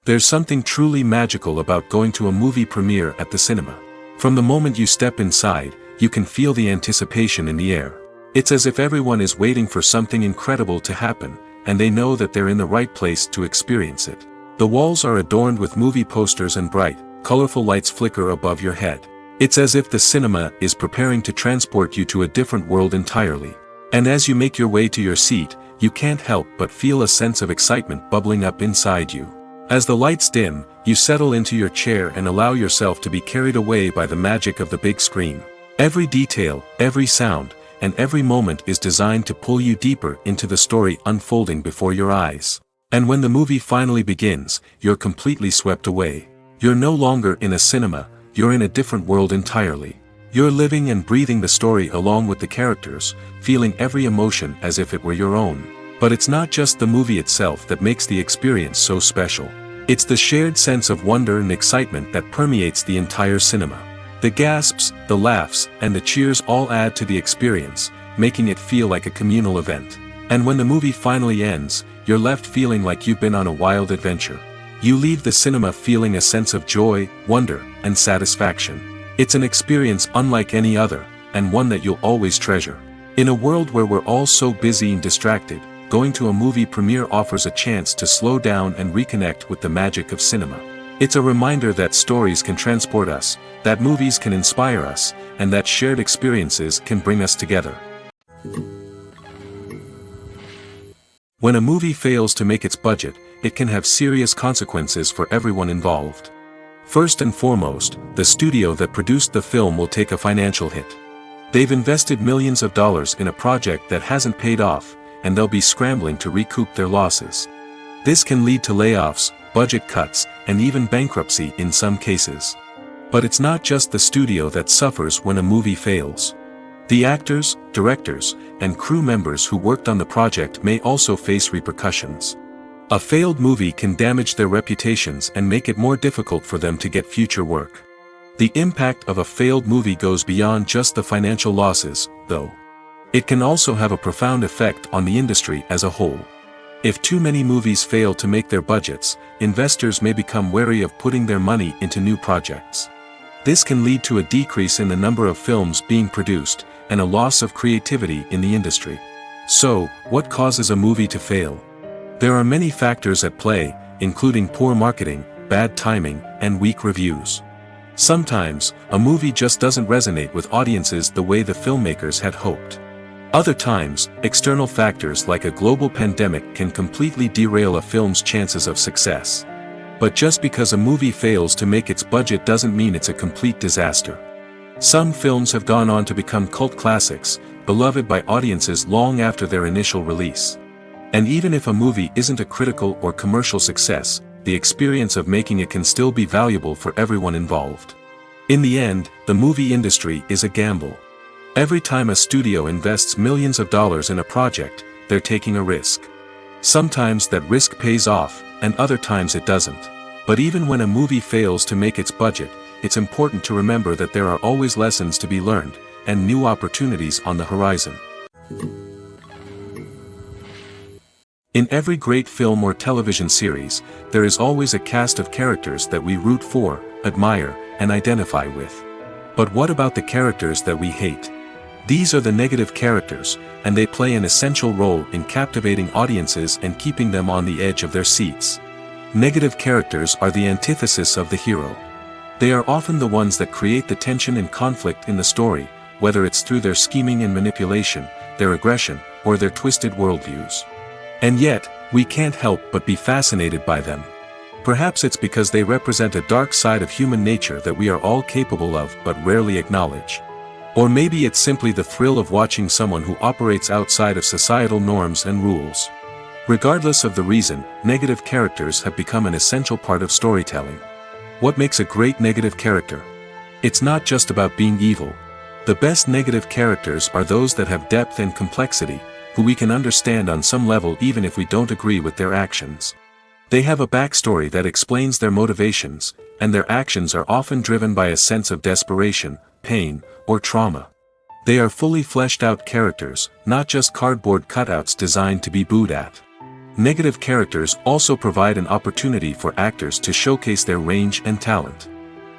There's something truly magical about going to a movie premiere at the cinema. From the moment you step inside, you can feel the anticipation in the air. It's as if everyone is waiting for something incredible to happen, and they know that they're in the right place to experience it. The walls are adorned with movie posters and bright, colorful lights flicker above your head. It's as if the cinema is preparing to transport you to a different world entirely. And as you make your way to your seat, you can't help but feel a sense of excitement bubbling up inside you. As the lights dim, you settle into your chair and allow yourself to be carried away by the magic of the big screen. Every detail, every sound, and every moment is designed to pull you deeper into the story unfolding before your eyes. And when the movie finally begins, you're completely swept away. You're no longer in a cinema, you're in a different world entirely. You're living and breathing the story along with the characters, feeling every emotion as if it were your own. But it's not just the movie itself that makes the experience so special. It's the shared sense of wonder and excitement that permeates the entire cinema. The gasps, the laughs, and the cheers all add to the experience, making it feel like a communal event. And when the movie finally ends, you're left feeling like you've been on a wild adventure. You leave the cinema feeling a sense of joy, wonder, and satisfaction. It's an experience unlike any other, and one that you'll always treasure. In a world where we're all so busy and distracted, going to a movie premiere offers a chance to slow down and reconnect with the magic of cinema. It's a reminder that stories can transport us, that movies can inspire us, and that shared experiences can bring us together. When a movie fails to make its budget, it can have serious consequences for everyone involved. First and foremost, the studio that produced the film will take a financial hit. They've invested millions of dollars in a project that hasn't paid off, and they'll be scrambling to recoup their losses. This can lead to layoffs, budget cuts, and even bankruptcy in some cases. But it's not just the studio that suffers when a movie fails. The actors, directors, and crew members who worked on the project may also face repercussions. A failed movie can damage their reputations and make it more difficult for them to get future work. The impact of a failed movie goes beyond just the financial losses, though. It can also have a profound effect on the industry as a whole. If too many movies fail to make their budgets, investors may become wary of putting their money into new projects. This can lead to a decrease in the number of films being produced, and a loss of creativity in the industry. So, what causes a movie to fail? There are many factors at play, including poor marketing, bad timing, and weak reviews. Sometimes, a movie just doesn't resonate with audiences the way the filmmakers had hoped. Other times, external factors like a global pandemic can completely derail a film's chances of success. But just because a movie fails to make its budget doesn't mean it's a complete disaster. Some films have gone on to become cult classics, beloved by audiences long after their initial release. And even if a movie isn't a critical or commercial success, the experience of making it can still be valuable for everyone involved. In the end, the movie industry is a gamble. Every time a studio invests millions of dollars in a project, they're taking a risk. Sometimes that risk pays off, and other times it doesn't. But even when a movie fails to make its budget, it's important to remember that there are always lessons to be learned, and new opportunities on the horizon. In every great film or television series, there is always a cast of characters that we root for, admire, and identify with. But what about the characters that we hate? These are the negative characters, and they play an essential role in captivating audiences and keeping them on the edge of their seats. Negative characters are the antithesis of the hero. They are often the ones that create the tension and conflict in the story, whether it's through their scheming and manipulation, their aggression, or their twisted worldviews. And yet, we can't help but be fascinated by them. Perhaps it's because they represent a dark side of human nature that we are all capable of but rarely acknowledge. Or maybe it's simply the thrill of watching someone who operates outside of societal norms and rules. Regardless of the reason, negative characters have become an essential part of storytelling. What makes a great negative character? It's not just about being evil. The best negative characters are those that have depth and complexity, who we can understand on some level even if we don't agree with their actions. They have a backstory that explains their motivations, and their actions are often driven by a sense of desperation, pain, or trauma. They are fully fleshed out characters, not just cardboard cutouts designed to be booed at. Negative characters also provide an opportunity for actors to showcase their range and talent.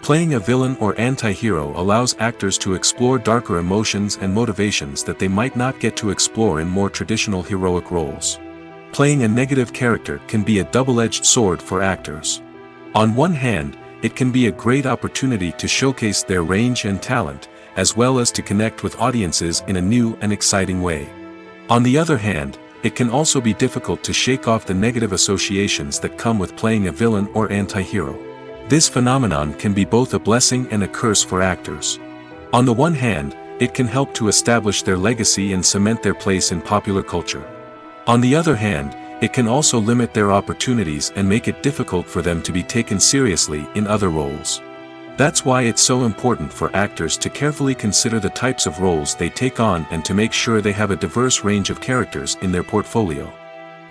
Playing a villain or anti-hero allows actors to explore darker emotions and motivations that they might not get to explore in more traditional heroic roles. Playing a negative character can be a double-edged sword for actors. On one hand, it can be a great opportunity to showcase their range and talent, as well as to connect with audiences in a new and exciting way. On the other hand, it can also be difficult to shake off the negative associations that come with playing a villain or anti-hero. This phenomenon can be both a blessing and a curse for actors. On the one hand, it can help to establish their legacy and cement their place in popular culture. On the other hand, it can also limit their opportunities and make it difficult for them to be taken seriously in other roles. That's why it's so important for actors to carefully consider the types of roles they take on and to make sure they have a diverse range of characters in their portfolio.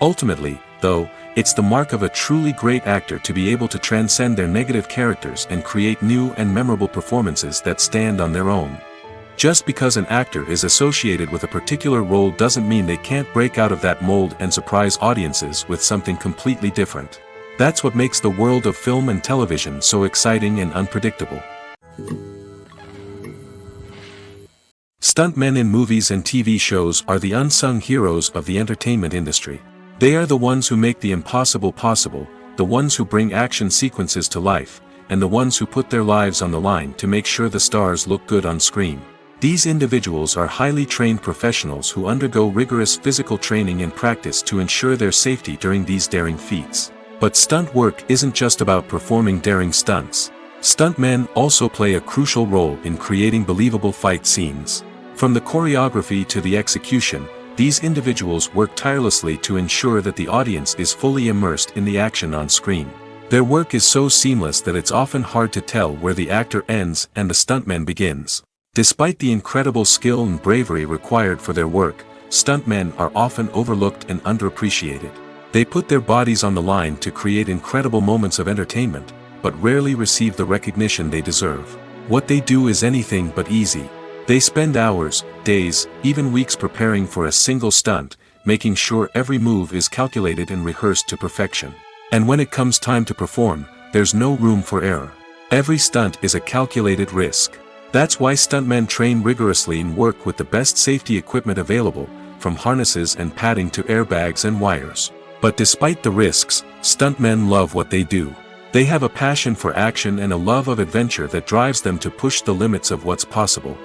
Ultimately, though, it's the mark of a truly great actor to be able to transcend their negative characters and create new and memorable performances that stand on their own. Just because an actor is associated with a particular role doesn't mean they can't break out of that mold and surprise audiences with something completely different. That's what makes the world of film and television so exciting and unpredictable. Stuntmen in movies and TV shows are the unsung heroes of the entertainment industry. They are the ones who make the impossible possible, the ones who bring action sequences to life, and the ones who put their lives on the line to make sure the stars look good on screen. These individuals are highly trained professionals who undergo rigorous physical training and practice to ensure their safety during these daring feats. But stunt work isn't just about performing daring stunts. Stuntmen also play a crucial role in creating believable fight scenes. From the choreography to the execution, these individuals work tirelessly to ensure that the audience is fully immersed in the action on screen. Their work is so seamless that it's often hard to tell where the actor ends and the stuntman begins. Despite the incredible skill and bravery required for their work, stuntmen are often overlooked and underappreciated. They put their bodies on the line to create incredible moments of entertainment, but rarely receive the recognition they deserve. What they do is anything but easy. They spend hours, days, even weeks preparing for a single stunt, making sure every move is calculated and rehearsed to perfection. And when it comes time to perform, there's no room for error. Every stunt is a calculated risk. That's why stuntmen train rigorously and work with the best safety equipment available, from harnesses and padding to airbags and wires. But despite the risks, stuntmen love what they do. They have a passion for action and a love of adventure that drives them to push the limits of what's possible.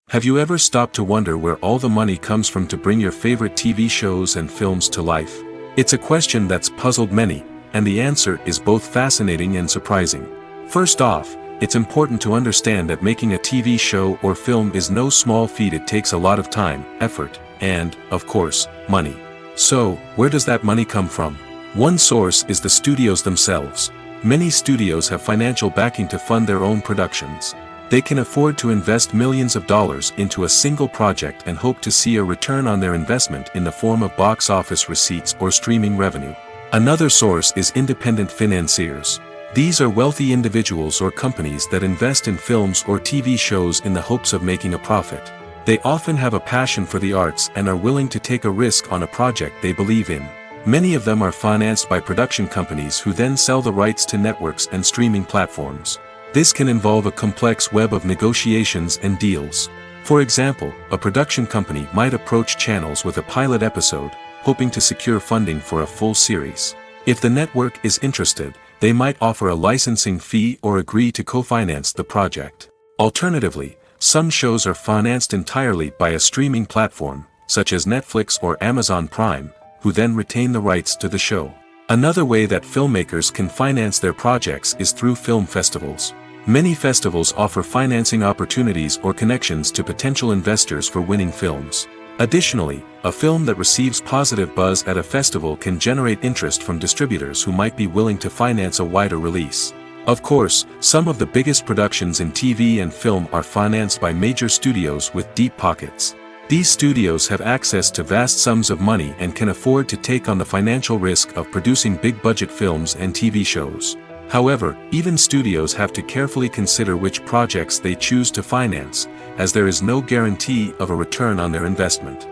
Have you ever stopped to wonder where all the money comes from to bring your favorite TV shows and films to life? It's a question that's puzzled many, and the answer is both fascinating and surprising. First off, it's important to understand that making a TV show or film is no small feat. It takes a lot of time, effort, and, of course, money. So, where does that money come from? One source is the studios themselves. Many studios have financial backing to fund their own productions. They can afford to invest millions of dollars into a single project and hope to see a return on their investment in the form of box office receipts or streaming revenue. Another source is independent financiers. These are wealthy individuals or companies that invest in films or TV shows in the hopes of making a profit. They often have a passion for the arts and are willing to take a risk on a project they believe in. Many of them are financed by production companies who then sell the rights to networks and streaming platforms. This can involve a complex web of negotiations and deals. For example, a production company might approach channels with a pilot episode, hoping to secure funding for a full series. If the network is interested, they might offer a licensing fee or agree to co-finance the project. Alternatively, some shows are financed entirely by a streaming platform, such as Netflix or Amazon Prime, who then retain the rights to the show. Another way that filmmakers can finance their projects is through film festivals. Many festivals offer financing opportunities or connections to potential investors for winning films. Additionally, a film that receives positive buzz at a festival can generate interest from distributors who might be willing to finance a wider release. Of course, some of the biggest productions in TV and film are financed by major studios with deep pockets. These studios have access to vast sums of money and can afford to take on the financial risk of producing big-budget films and TV shows. However, even studios have to carefully consider which projects they choose to finance, as there is no guarantee of a return on their investment.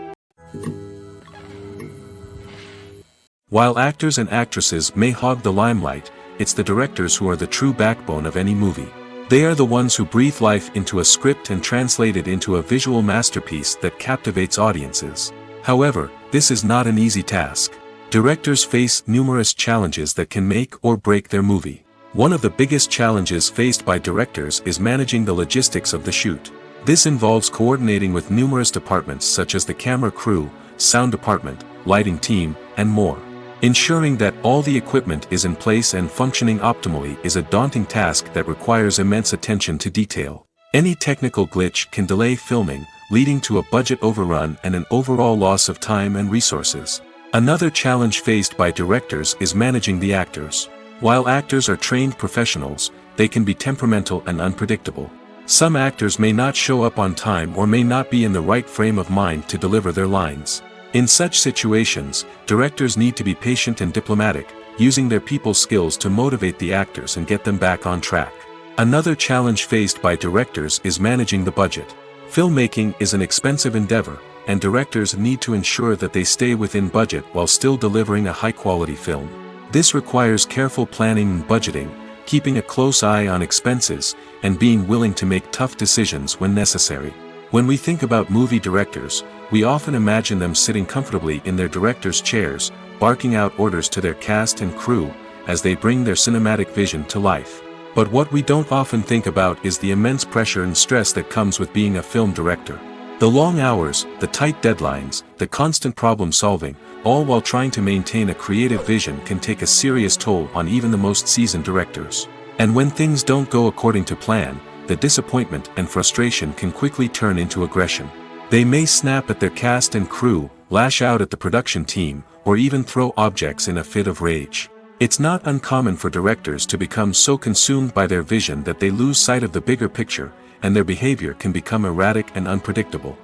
While actors and actresses may hog the limelight, it's the directors who are the true backbone of any movie. They are the ones who breathe life into a script and translate it into a visual masterpiece that captivates audiences. However, this is not an easy task. Directors face numerous challenges that can make or break their movie. One of the biggest challenges faced by directors is managing the logistics of the shoot. This involves coordinating with numerous departments such as the camera crew, sound department, lighting team, and more. Ensuring that all the equipment is in place and functioning optimally is a daunting task that requires immense attention to detail. Any technical glitch can delay filming, leading to a budget overrun and an overall loss of time and resources. Another challenge faced by directors is managing the actors. While actors are trained professionals, they can be temperamental and unpredictable. Some actors may not show up on time or may not be in the right frame of mind to deliver their lines. In such situations, directors need to be patient and diplomatic, using their people skills to motivate the actors and get them back on track. Another challenge faced by directors is managing the budget. Filmmaking is an expensive endeavor, and directors need to ensure that they stay within budget while still delivering a high-quality film. This requires careful planning and budgeting, keeping a close eye on expenses, and being willing to make tough decisions when necessary. When we think about movie directors, we often imagine them sitting comfortably in their director's chairs, barking out orders to their cast and crew, as they bring their cinematic vision to life. But what we don't often think about is the immense pressure and stress that comes with being a film director. The long hours, the tight deadlines, the constant problem solving, all while trying to maintain a creative vision can take a serious toll on even the most seasoned directors. And when things don't go according to plan, the disappointment and frustration can quickly turn into aggression. They may snap at their cast and crew, lash out at the production team, or even throw objects in a fit of rage. It's not uncommon for directors to become so consumed by their vision that they lose sight of the bigger picture, and their behavior can become erratic and unpredictable.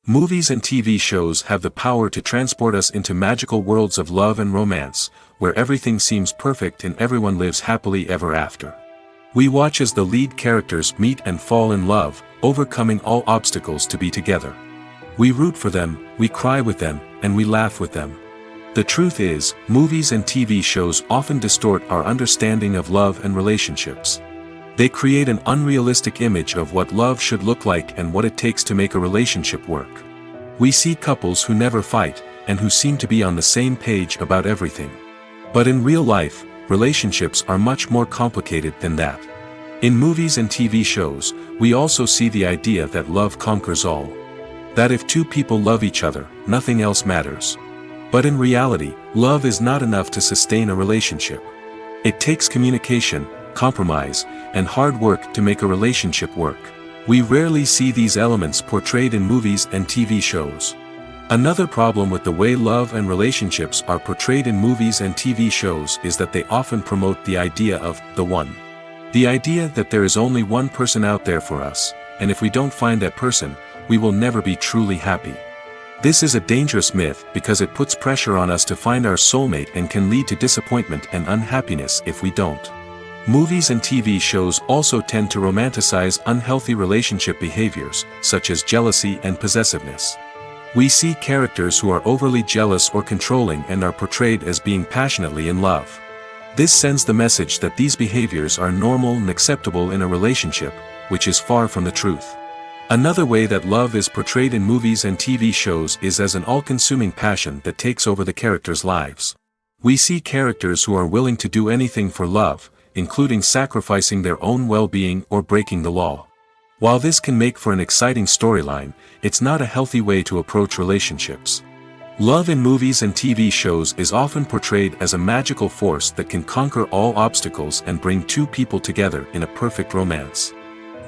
Movies and TV shows have the power to transport us into magical worlds of love and romance, where everything seems perfect and everyone lives happily ever after. We watch as the lead characters meet and fall in love, overcoming all obstacles to be together. We root for them, we cry with them, and we laugh with them. The truth is, movies and TV shows often distort our understanding of love and relationships. They create an unrealistic image of what love should look like and what it takes to make a relationship work. We see couples who never fight, and who seem to be on the same page about everything. But in real life, relationships are much more complicated than that. In movies and TV shows, we also see the idea that love conquers all. That if two people love each other, nothing else matters. But in reality, love is not enough to sustain a relationship. It takes communication, compromise, and hard work to make a relationship work. We rarely see these elements portrayed in movies and TV shows. Another problem with the way love and relationships are portrayed in movies and TV shows is that they often promote the idea of the one. The idea that there is only one person out there for us, and if we don't find that person, we will never be truly happy. This is a dangerous myth because it puts pressure on us to find our soulmate and can lead to disappointment and unhappiness if we don't. Movies and TV shows also tend to romanticize unhealthy relationship behaviors, such as jealousy and possessiveness. We see characters who are overly jealous or controlling and are portrayed as being passionately in love. This sends the message that these behaviors are normal and acceptable in a relationship, which is far from the truth. Another way that love is portrayed in movies and TV shows is as an all-consuming passion that takes over the characters' lives. We see characters who are willing to do anything for love, including sacrificing their own well-being or breaking the law. While this can make for an exciting storyline, it's not a healthy way to approach relationships. Love in movies and TV shows is often portrayed as a magical force that can conquer all obstacles and bring two people together in a perfect romance.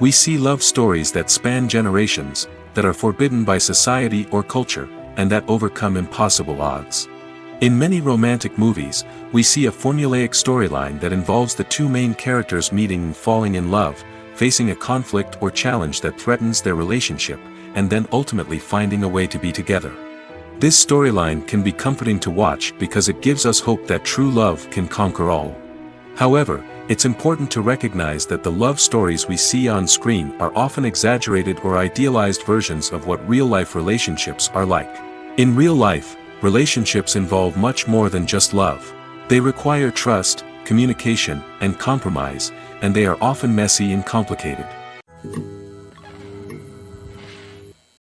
We see love stories that span generations, that are forbidden by society or culture, and that overcome impossible odds. In many romantic movies, we see a formulaic storyline that involves the two main characters meeting and falling in love, facing a conflict or challenge that threatens their relationship, and then ultimately finding a way to be together. This storyline can be comforting to watch because it gives us hope that true love can conquer all. However, it's important to recognize that the love stories we see on screen are often exaggerated or idealized versions of what real-life relationships are like. In real life, relationships involve much more than just love. They require trust, communication, and compromise, and they are often messy and complicated.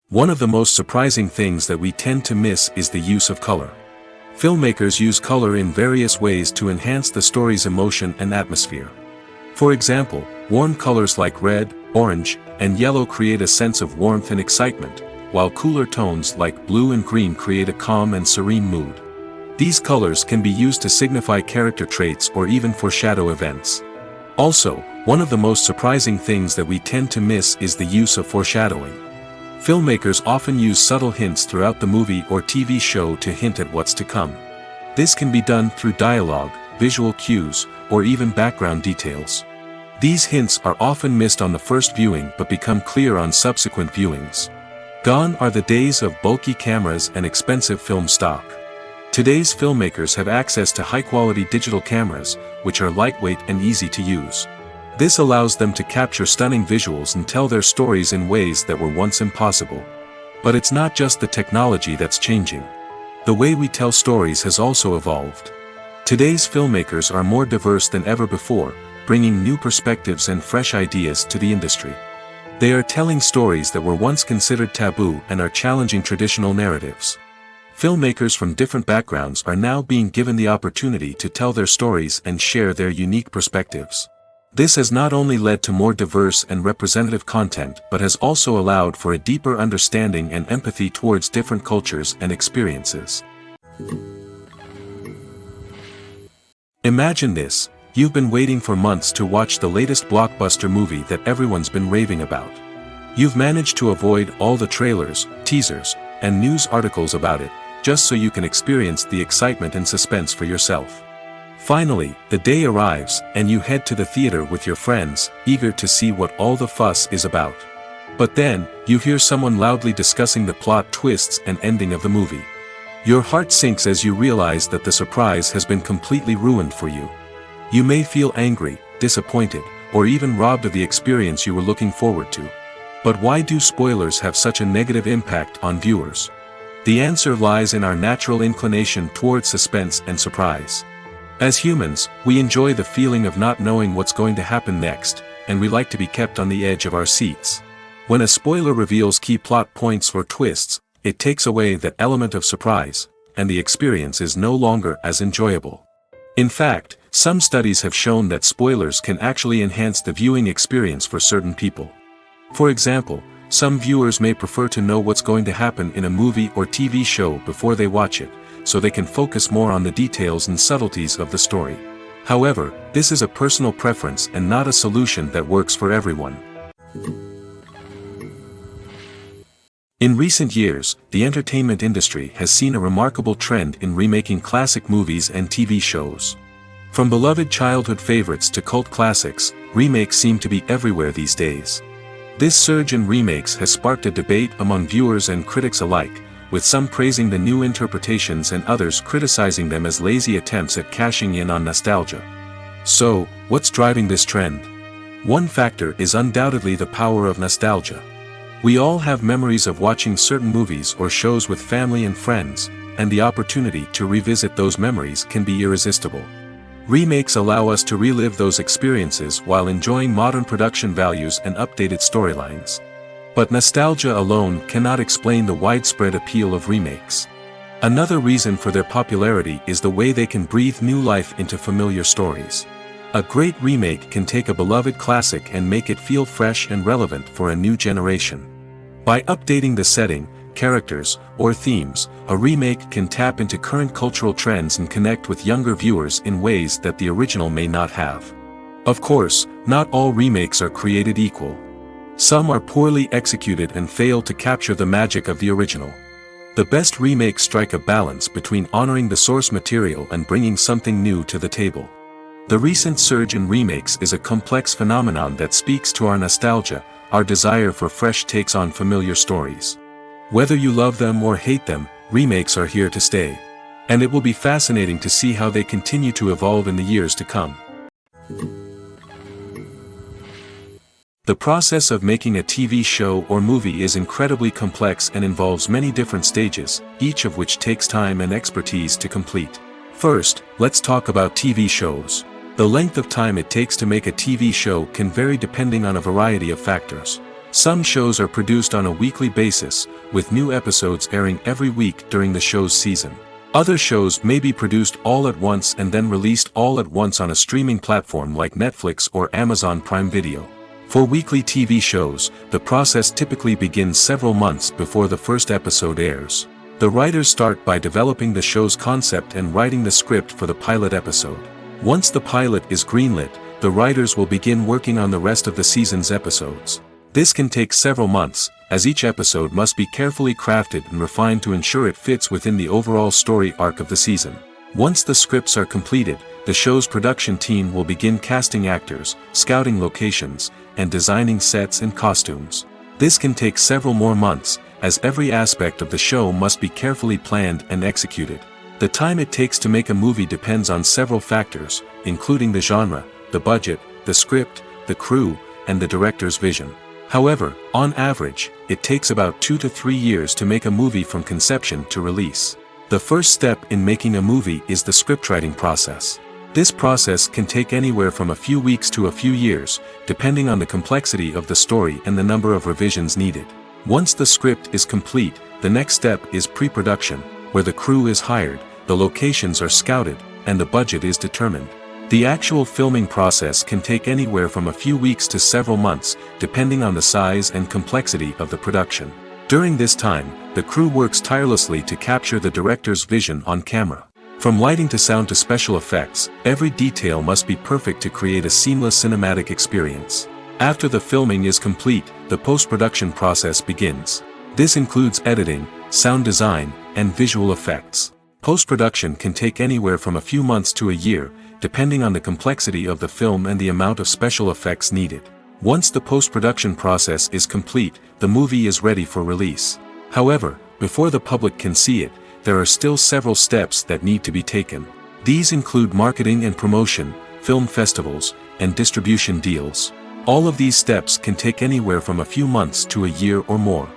One of the most surprising things that we tend to miss is the use of color. Filmmakers use color in various ways to enhance the story's emotion and atmosphere. For example, warm colors like red, orange, and yellow create a sense of warmth and excitement, while cooler tones like blue and green create a calm and serene mood. These colors can be used to signify character traits or even foreshadow events. Also, one of the most surprising things that we tend to miss is the use of foreshadowing. Filmmakers often use subtle hints throughout the movie or TV show to hint at what's to come. This can be done through dialogue, visual cues, or even background details. These hints are often missed on the first viewing but become clear on subsequent viewings. Gone are the days of bulky cameras and expensive film stock. Today's filmmakers have access to high-quality digital cameras, which are lightweight and easy to use. This allows them to capture stunning visuals and tell their stories in ways that were once impossible. But it's not just the technology that's changing. The way we tell stories has also evolved. Today's filmmakers are more diverse than ever before, bringing new perspectives and fresh ideas to the industry. They are telling stories that were once considered taboo and are challenging traditional narratives. Filmmakers from different backgrounds are now being given the opportunity to tell their stories and share their unique perspectives. This has not only led to more diverse and representative content but has also allowed for a deeper understanding and empathy towards different cultures and experiences. Imagine this: you've been waiting for months to watch the latest blockbuster movie that everyone's been raving about. You've managed to avoid all the trailers, teasers, and news articles about it, just so you can experience the excitement and suspense for yourself. Finally, the day arrives, and you head to the theater with your friends, eager to see what all the fuss is about. But then, you hear someone loudly discussing the plot twists and ending of the movie. Your heart sinks as you realize that the surprise has been completely ruined for you. You may feel angry, disappointed, or even robbed of the experience you were looking forward to. But why do spoilers have such a negative impact on viewers? The answer lies in our natural inclination toward suspense and surprise. As humans, we enjoy the feeling of not knowing what's going to happen next, and we like to be kept on the edge of our seats. When a spoiler reveals key plot points or twists, it takes away that element of surprise, and the experience is no longer as enjoyable. In fact, some studies have shown that spoilers can actually enhance the viewing experience for certain people. For example, some viewers may prefer to know what's going to happen in a movie or TV show before they watch it, so they can focus more on the details and subtleties of the story. However, this is a personal preference and not a solution that works for everyone. In recent years, the entertainment industry has seen a remarkable trend in remaking classic movies and TV shows. From beloved childhood favorites to cult classics, remakes seem to be everywhere these days. This surge in remakes has sparked a debate among viewers and critics alike, with some praising the new interpretations and others criticizing them as lazy attempts at cashing in on nostalgia. So, what's driving this trend? One factor is undoubtedly the power of nostalgia. We all have memories of watching certain movies or shows with family and friends, and the opportunity to revisit those memories can be irresistible. Remakes allow us to relive those experiences while enjoying modern production values and updated storylines. But nostalgia alone cannot explain the widespread appeal of remakes. Another reason for their popularity is the way they can breathe new life into familiar stories. A great remake can take a beloved classic and make it feel fresh and relevant for a new generation. By updating the setting, characters, or themes, a remake can tap into current cultural trends and connect with younger viewers in ways that the original may not have. Of course, not all remakes are created equal. Some are poorly executed and fail to capture the magic of the original. The best remakes strike a balance between honoring the source material and bringing something new to the table. The recent surge in remakes is a complex phenomenon that speaks to our nostalgia, our desire for fresh takes on familiar stories. Whether you love them or hate them, remakes are here to stay. And it will be fascinating to see how they continue to evolve in the years to come. The process of making a TV show or movie is incredibly complex and involves many different stages, each of which takes time and expertise to complete. First, let's talk about TV shows. The length of time it takes to make a TV show can vary depending on a variety of factors. Some shows are produced on a weekly basis, with new episodes airing every week during the show's season. Other shows may be produced all at once and then released all at once on a streaming platform like Netflix or Amazon Prime Video. For weekly TV shows, the process typically begins several months before the first episode airs. The writers start by developing the show's concept and writing the script for the pilot episode. Once the pilot is greenlit, the writers will begin working on the rest of the season's episodes. This can take several months, as each episode must be carefully crafted and refined to ensure it fits within the overall story arc of the season. Once the scripts are completed, the show's production team will begin casting actors, scouting locations, and designing sets and costumes. This can take several more months, as every aspect of the show must be carefully planned and executed. The time it takes to make a movie depends on several factors, including the genre, the budget, the script, the crew, and the director's vision. However, on average, it takes about 2 to 3 years to make a movie from conception to release. The first step in making a movie is the scriptwriting process. This process can take anywhere from a few weeks to a few years, depending on the complexity of the story and the number of revisions needed. Once the script is complete, the next step is pre-production, where the crew is hired, the locations are scouted, and the budget is determined. The actual filming process can take anywhere from a few weeks to several months, depending on the size and complexity of the production. During this time, the crew works tirelessly to capture the director's vision on camera. From lighting to sound to special effects, every detail must be perfect to create a seamless cinematic experience. After the filming is complete, the post-production process begins. This includes editing, sound design, and visual effects. Post-production can take anywhere from a few months to a year, depending on the complexity of the film and the amount of special effects needed. Once the post-production process is complete, the movie is ready for release. However, before the public can see it, there are still several steps that need to be taken. These include marketing and promotion, film festivals, and distribution deals. All of these steps can take anywhere from a few months to a year or more.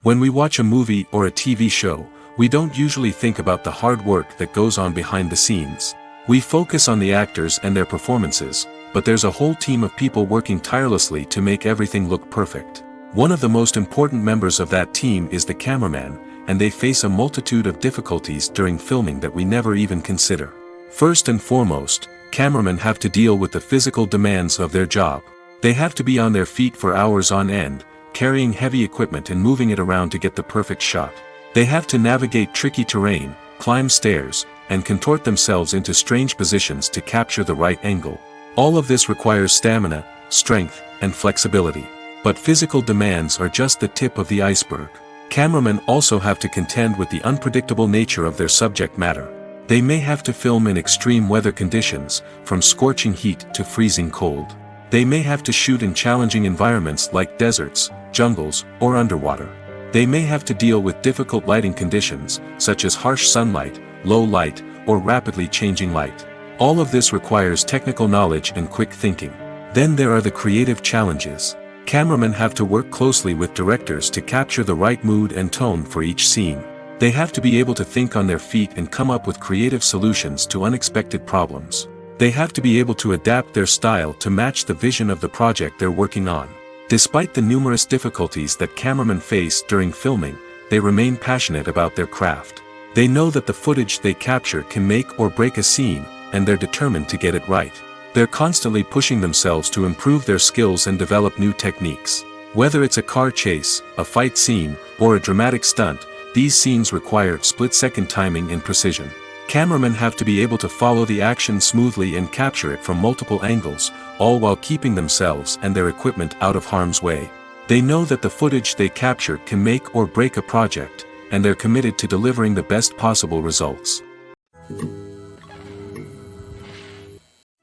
When we watch a movie or a TV show, we don't usually think about the hard work that goes on behind the scenes. We focus on the actors and their performances, but there's a whole team of people working tirelessly to make everything look perfect. One of the most important members of that team is the cameraman, and they face a multitude of difficulties during filming that we never even consider. First and foremost, cameramen have to deal with the physical demands of their job. They have to be on their feet for hours on end, carrying heavy equipment and moving it around to get the perfect shot. They have to navigate tricky terrain, climb stairs, and contort themselves into strange positions to capture the right angle. All of this requires stamina, strength, and flexibility. But physical demands are just the tip of the iceberg. Cameramen also have to contend with the unpredictable nature of their subject matter. They may have to film in extreme weather conditions, from scorching heat to freezing cold. They may have to shoot in challenging environments like deserts, jungles, or underwater. They may have to deal with difficult lighting conditions, such as harsh sunlight, low light, or rapidly changing light. All of this requires technical knowledge and quick thinking. Then there are the creative challenges. Cameramen have to work closely with directors to capture the right mood and tone for each scene. They have to be able to think on their feet and come up with creative solutions to unexpected problems. They have to be able to adapt their style to match the vision of the project they're working on. Despite the numerous difficulties that cameramen face during filming, they remain passionate about their craft. They know that the footage they capture can make or break a scene, and they're determined to get it right. They're constantly pushing themselves to improve their skills and develop new techniques. Whether it's a car chase, a fight scene, or a dramatic stunt, these scenes require split-second timing and precision. Cameramen have to be able to follow the action smoothly and capture it from multiple angles, all while keeping themselves and their equipment out of harm's way. They know that the footage they capture can make or break a project, and they're committed to delivering the best possible results.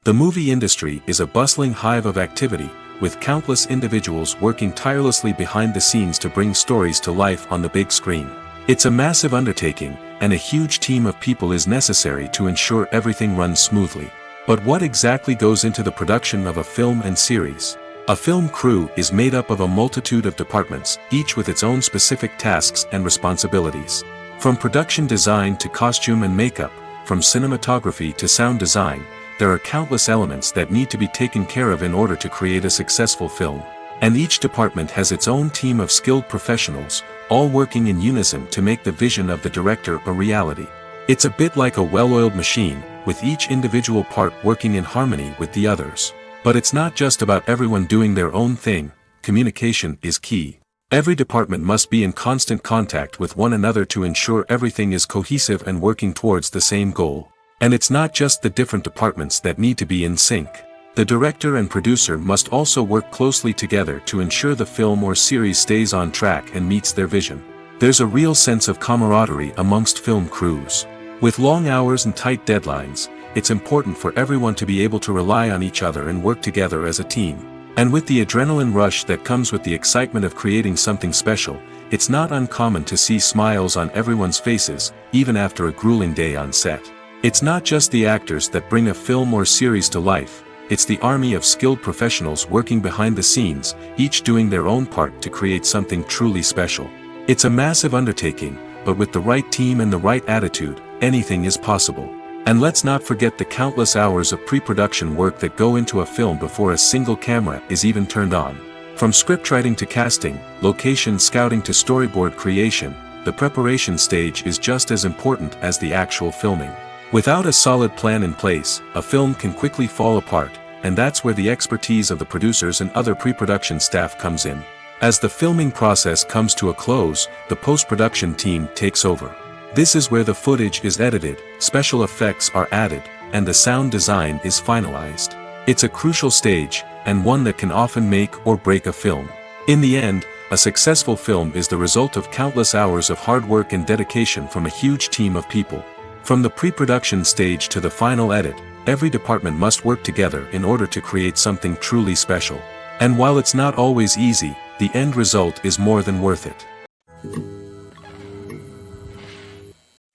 The movie industry is a bustling hive of activity, with countless individuals working tirelessly behind the scenes to bring stories to life on the big screen. It's a massive undertaking, and a huge team of people is necessary to ensure everything runs smoothly. But what exactly goes into the production of a film and series? A film crew is made up of a multitude of departments, each with its own specific tasks and responsibilities. From production design to costume and makeup, from cinematography to sound design, there are countless elements that need to be taken care of in order to create a successful film. And each department has its own team of skilled professionals, all working in unison to make the vision of the director a reality. It's a bit like a well-oiled machine, with each individual part working in harmony with the others. But it's not just about everyone doing their own thing. Communication is key. Every department must be in constant contact with one another to ensure everything is cohesive and working towards the same goal. And it's not just the different departments that need to be in sync. The director and producer must also work closely together to ensure the film or series stays on track and meets their vision. There's a real sense of camaraderie amongst film crews. With long hours and tight deadlines, it's important for everyone to be able to rely on each other and work together as a team. And with the adrenaline rush that comes with the excitement of creating something special, it's not uncommon to see smiles on everyone's faces, even after a grueling day on set. It's not just the actors that bring a film or series to life. It's the army of skilled professionals working behind the scenes, each doing their own part to create something truly special. It's a massive undertaking, but with the right team and the right attitude, anything is possible. And let's not forget the countless hours of pre-production work that go into a film before a single camera is even turned on. From scriptwriting to casting, location scouting to storyboard creation, the preparation stage is just as important as the actual filming. Without a solid plan in place, a film can quickly fall apart, and that's where the expertise of the producers and other pre-production staff comes in. As the filming process comes to a close, the post-production team takes over. This is where the footage is edited, special effects are added, and the sound design is finalized. It's a crucial stage, and one that can often make or break a film. In the end, a successful film is the result of countless hours of hard work and dedication from a huge team of people. From the pre-production stage to the final edit, every department must work together in order to create something truly special. And while it's not always easy, the end result is more than worth it.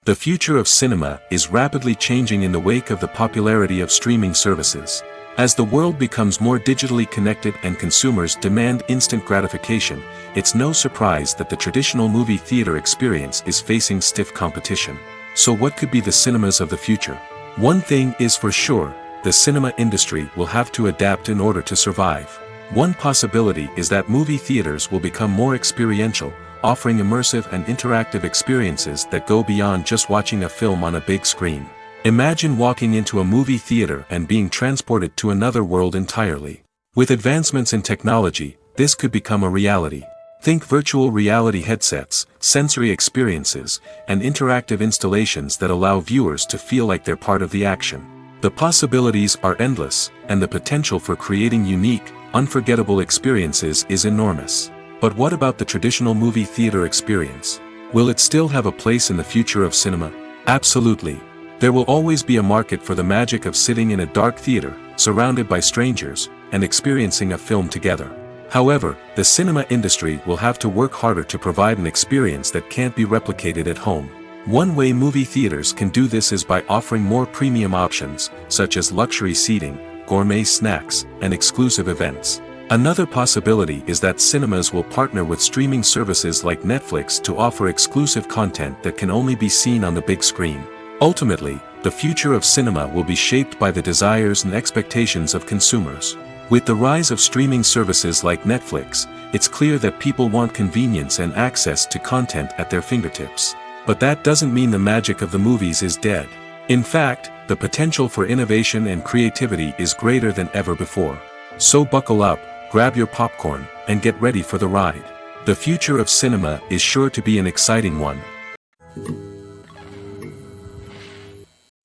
The future of cinema is rapidly changing in the wake of the popularity of streaming services. As the world becomes more digitally connected and consumers demand instant gratification, it's no surprise that the traditional movie theater experience is facing stiff competition. So what could be the cinemas of the future? One thing is for sure, the cinema industry will have to adapt in order to survive. One possibility is that movie theaters will become more experiential, offering immersive and interactive experiences that go beyond just watching a film on a big screen. Imagine walking into a movie theater and being transported to another world entirely. With advancements in technology, this could become a reality. Think virtual reality headsets, sensory experiences, and interactive installations that allow viewers to feel like they're part of the action. The possibilities are endless, and the potential for creating unique, unforgettable experiences is enormous. But what about the traditional movie theater experience? Will it still have a place in the future of cinema? Absolutely. There will always be a market for the magic of sitting in a dark theater, surrounded by strangers, and experiencing a film together. However, the cinema industry will have to work harder to provide an experience that can't be replicated at home. One way movie theaters can do this is by offering more premium options, such as luxury seating, gourmet snacks, and exclusive events. Another possibility is that cinemas will partner with streaming services like Netflix to offer exclusive content that can only be seen on the big screen. Ultimately, the future of cinema will be shaped by the desires and expectations of consumers. With the rise of streaming services like Netflix, it's clear that people want convenience and access to content at their fingertips. But that doesn't mean the magic of the movies is dead. In fact, the potential for innovation and creativity is greater than ever before. So buckle up, grab your popcorn, and get ready for the ride. The future of cinema is sure to be an exciting one.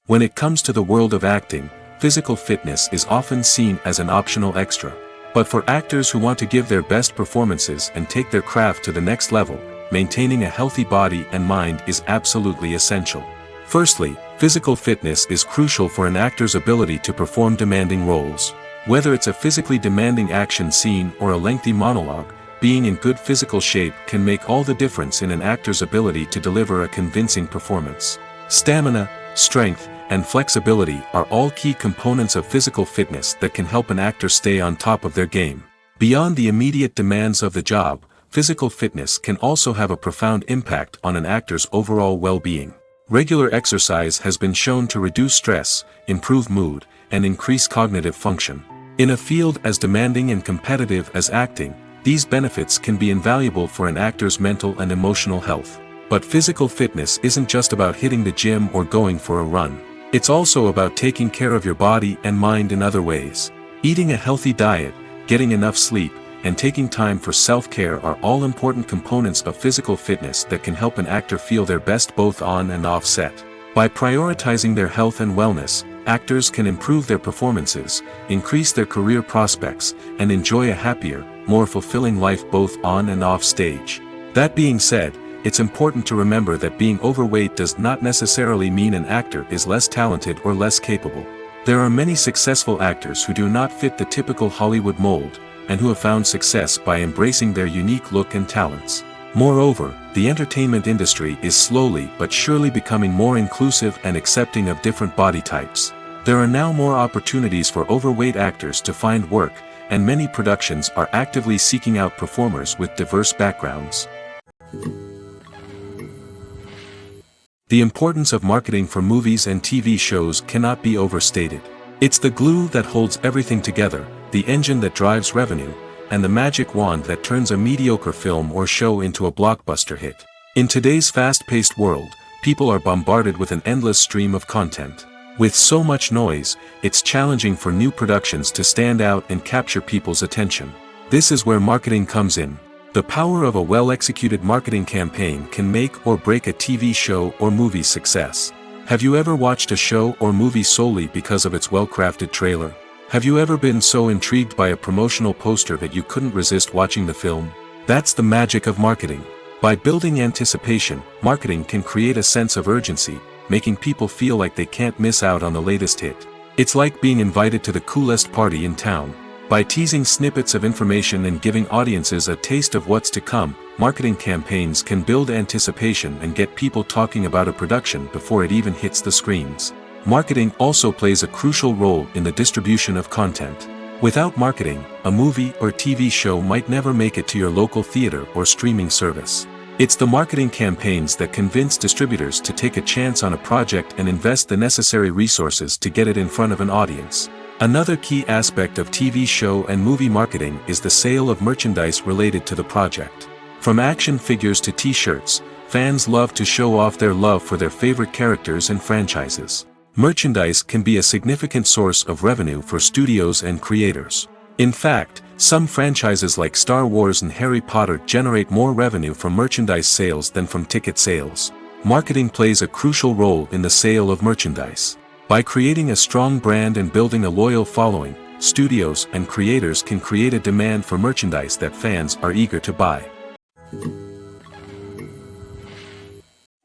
When it comes to the world of acting, physical fitness is often seen as an optional extra. But for actors who want to give their best performances and take their craft to the next level, maintaining a healthy body and mind is absolutely essential. Firstly, physical fitness is crucial for an actor's ability to perform demanding roles. Whether it's a physically demanding action scene or a lengthy monologue, being in good physical shape can make all the difference in an actor's ability to deliver a convincing performance. Stamina, strength, and flexibility are all key components of physical fitness that can help an actor stay on top of their game. Beyond the immediate demands of the job, physical fitness can also have a profound impact on an actor's overall well-being. Regular exercise has been shown to reduce stress, improve mood, and increase cognitive function. In a field as demanding and competitive as acting, these benefits can be invaluable for an actor's mental and emotional health. But physical fitness isn't just about hitting the gym or going for a run. It's also about taking care of your body and mind in other ways. Eating a healthy diet, getting enough sleep, and taking time for self-care are all important components of physical fitness that can help an actor feel their best both on and off set. By prioritizing their health and wellness, actors can improve their performances, increase their career prospects, and enjoy a happier, more fulfilling life both on and off stage. That being said, it's important to remember that being overweight does not necessarily mean an actor is less talented or less capable. There are many successful actors who do not fit the typical Hollywood mold, and who have found success by embracing their unique look and talents. Moreover, the entertainment industry is slowly but surely becoming more inclusive and accepting of different body types. There are now more opportunities for overweight actors to find work, and many productions are actively seeking out performers with diverse backgrounds. The importance of marketing for movies and TV shows cannot be overstated. It's the glue that holds everything together, the engine that drives revenue, and the magic wand that turns a mediocre film or show into a blockbuster hit. In today's fast-paced world, people are bombarded with an endless stream of content. With so much noise, it's challenging for new productions to stand out and capture people's attention. This is where marketing comes in. The power of a well-executed marketing campaign can make or break a TV show or movie's success. Have you ever watched a show or movie solely because of its well-crafted trailer? Have you ever been so intrigued by a promotional poster that you couldn't resist watching the film? That's the magic of marketing. By building anticipation, marketing can create a sense of urgency, making people feel like they can't miss out on the latest hit. It's like being invited to the coolest party in town. By teasing snippets of information and giving audiences a taste of what's to come, marketing campaigns can build anticipation and get people talking about a production before it even hits the screens. Marketing also plays a crucial role in the distribution of content. Without marketing, a movie or TV show might never make it to your local theater or streaming service. It's the marketing campaigns that convince distributors to take a chance on a project and invest the necessary resources to get it in front of an audience. Another key aspect of TV show and movie marketing is the sale of merchandise related to the project. From action figures to t-shirts, fans love to show off their love for their favorite characters and franchises. Merchandise can be a significant source of revenue for studios and creators. In fact, some franchises like Star Wars and Harry Potter generate more revenue from merchandise sales than from ticket sales. Marketing plays a crucial role in the sale of merchandise. By creating a strong brand and building a loyal following, studios and creators can create a demand for merchandise that fans are eager to buy.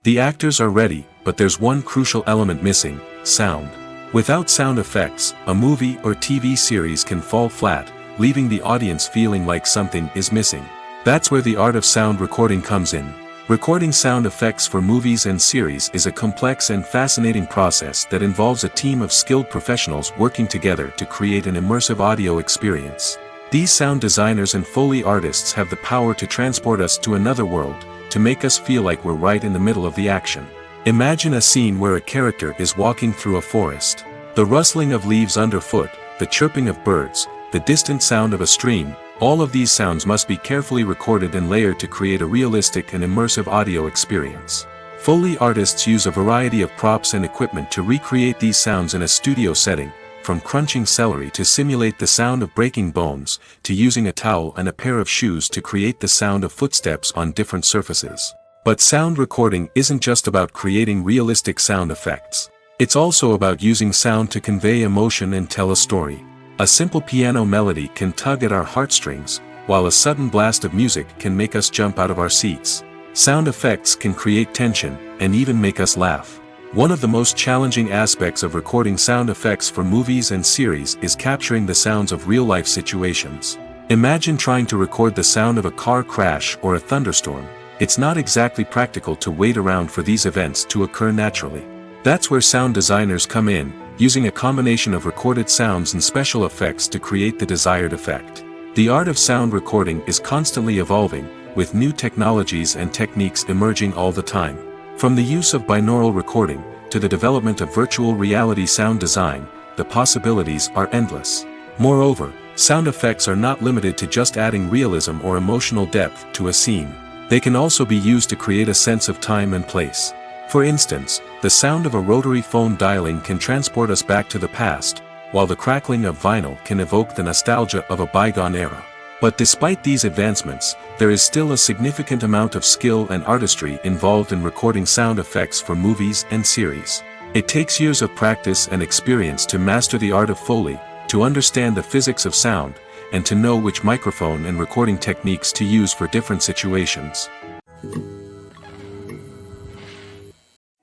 The actors are ready, but there's one crucial element missing: sound. Without sound effects, a movie or TV series can fall flat, leaving the audience feeling like something is missing. That's where the art of sound recording comes in. Recording sound effects for movies and series is a complex and fascinating process that involves a team of skilled professionals working together to create an immersive audio experience. These sound designers and Foley artists have the power to transport us to another world, to make us feel like we're right in the middle of the action. Imagine a scene where a character is walking through a forest. The rustling of leaves underfoot, the chirping of birds, the distant sound of a stream, all of these sounds must be carefully recorded and layered to create a realistic and immersive audio experience. Foley artists use a variety of props and equipment to recreate these sounds in a studio setting, from crunching celery to simulate the sound of breaking bones, to using a towel and a pair of shoes to create the sound of footsteps on different surfaces. But sound recording isn't just about creating realistic sound effects. It's also about using sound to convey emotion and tell a story. A simple piano melody can tug at our heartstrings, while a sudden blast of music can make us jump out of our seats. Sound effects can create tension, and even make us laugh. One of the most challenging aspects of recording sound effects for movies and series is capturing the sounds of real-life situations. Imagine trying to record the sound of a car crash or a thunderstorm. It's not exactly practical to wait around for these events to occur naturally. That's where sound designers come in, using a combination of recorded sounds and special effects to create the desired effect. The art of sound recording is constantly evolving, with new technologies and techniques emerging all the time. From the use of binaural recording, to the development of virtual reality sound design, the possibilities are endless. Moreover, sound effects are not limited to just adding realism or emotional depth to a scene. They can also be used to create a sense of time and place. For instance, the sound of a rotary phone dialing can transport us back to the past, while the crackling of vinyl can evoke the nostalgia of a bygone era. But despite these advancements, there is still a significant amount of skill and artistry involved in recording sound effects for movies and series. It takes years of practice and experience to master the art of Foley, to understand the physics of sound, and to know which microphone and recording techniques to use for different situations.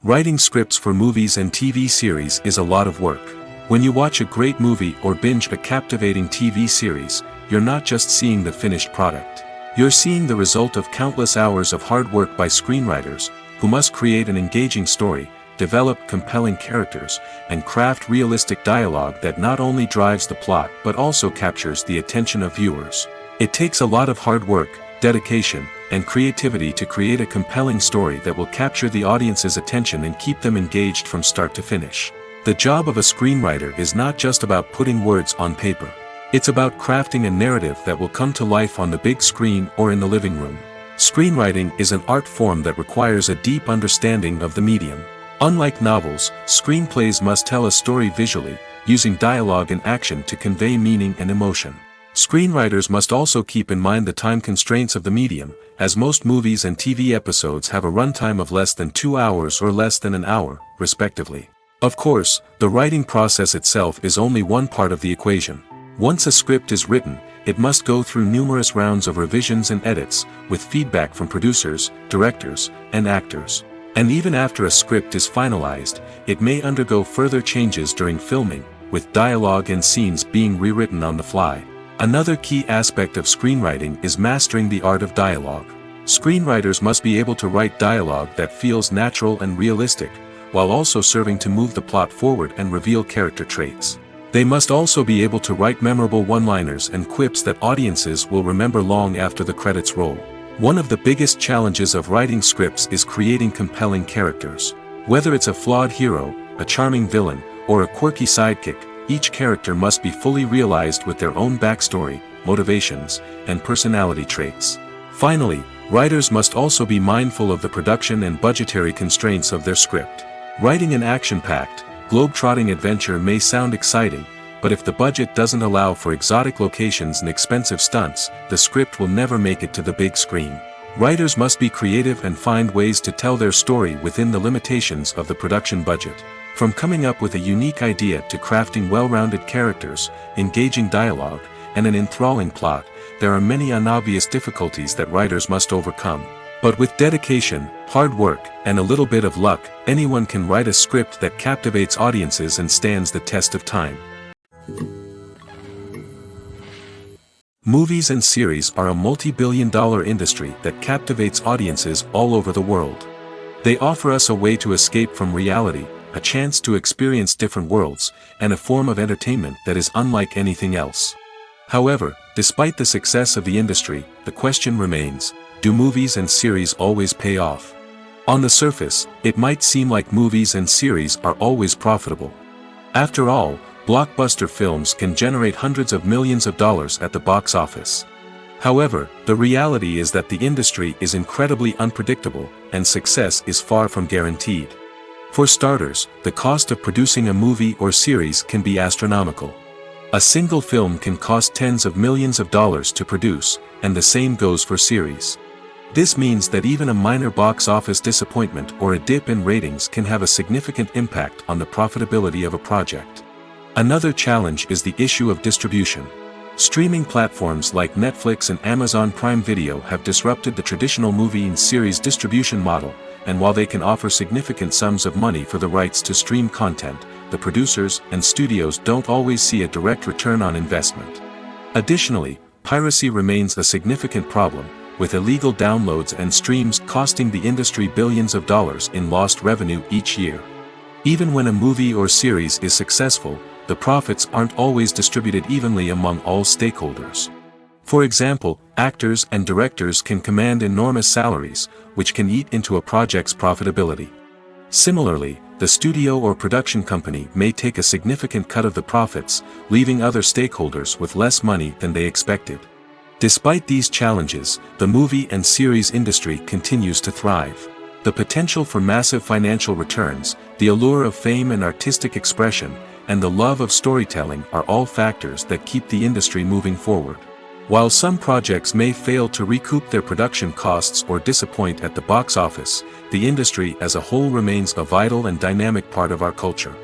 Writing scripts for movies and TV series is a lot of work. When you watch a great movie or binge a captivating TV series, you're not just seeing the finished product. You're seeing the result of countless hours of hard work by screenwriters, who must create an engaging story, develop compelling characters, and craft realistic dialogue that not only drives the plot but also captures the attention of viewers. It takes a lot of hard work, dedication, and creativity to create a compelling story that will capture the audience's attention and keep them engaged from start to finish. The job of a screenwriter is not just about putting words on paper. It's about crafting a narrative that will come to life on the big screen or in the living room. Screenwriting is an art form that requires a deep understanding of the medium. Unlike novels, screenplays must tell a story visually, using dialogue and action to convey meaning and emotion. Screenwriters must also keep in mind the time constraints of the medium, as most movies and TV episodes have a runtime of less than 2 hours or less than an hour, respectively. Of course, the writing process itself is only one part of the equation. Once a script is written, it must go through numerous rounds of revisions and edits, with feedback from producers, directors, and actors. And even after a script is finalized, it may undergo further changes during filming, with dialogue and scenes being rewritten on the fly. Another key aspect of screenwriting is mastering the art of dialogue. Screenwriters must be able to write dialogue that feels natural and realistic, while also serving to move the plot forward and reveal character traits. They must also be able to write memorable one-liners and quips that audiences will remember long after the credits roll. One of the biggest challenges of writing scripts is creating compelling characters. Whether it's a flawed hero, a charming villain, or a quirky sidekick, each character must be fully realized with their own backstory, motivations, and personality traits. Finally, writers must also be mindful of the production and budgetary constraints of their script. Writing an action-packed, globe-trotting adventure may sound exciting, but if the budget doesn't allow for exotic locations and expensive stunts, the script will never make it to the big screen. Writers must be creative and find ways to tell their story within the limitations of the production budget. From coming up with a unique idea to crafting well-rounded characters, engaging dialogue, and an enthralling plot, there are many unobvious difficulties that writers must overcome. But with dedication, hard work, and a little bit of luck, anyone can write a script that captivates audiences and stands the test of time. Movies and series are a multi-billion-dollar industry that captivates audiences all over the world. They offer us a way to escape from reality, a chance to experience different worlds, and a form of entertainment that is unlike anything else. However, despite the success of the industry, the question remains, do movies and series always pay off? On the surface, it might seem like movies and series are always profitable. After all, blockbuster films can generate hundreds of millions of dollars at the box office. However, the reality is that the industry is incredibly unpredictable, and success is far from guaranteed. For starters, the cost of producing a movie or series can be astronomical. A single film can cost tens of millions of dollars to produce, and the same goes for series. This means that even a minor box office disappointment or a dip in ratings can have a significant impact on the profitability of a project. Another challenge is the issue of distribution. Streaming platforms like Netflix and Amazon Prime Video have disrupted the traditional movie and series distribution model, and while they can offer significant sums of money for the rights to stream content, the producers and studios don't always see a direct return on investment. Additionally, piracy remains a significant problem, with illegal downloads and streams costing the industry billions of dollars in lost revenue each year. Even when a movie or series is successful, the profits aren't always distributed evenly among all stakeholders. For example, actors and directors can command enormous salaries, which can eat into a project's profitability. Similarly, the studio or production company may take a significant cut of the profits, leaving other stakeholders with less money than they expected. Despite these challenges, the movie and series industry continues to thrive. The potential for massive financial returns, the allure of fame and artistic expression, and the love of storytelling are all factors that keep the industry moving forward. While some projects may fail to recoup their production costs or disappoint at the box office, the industry as a whole remains a vital and dynamic part of our culture.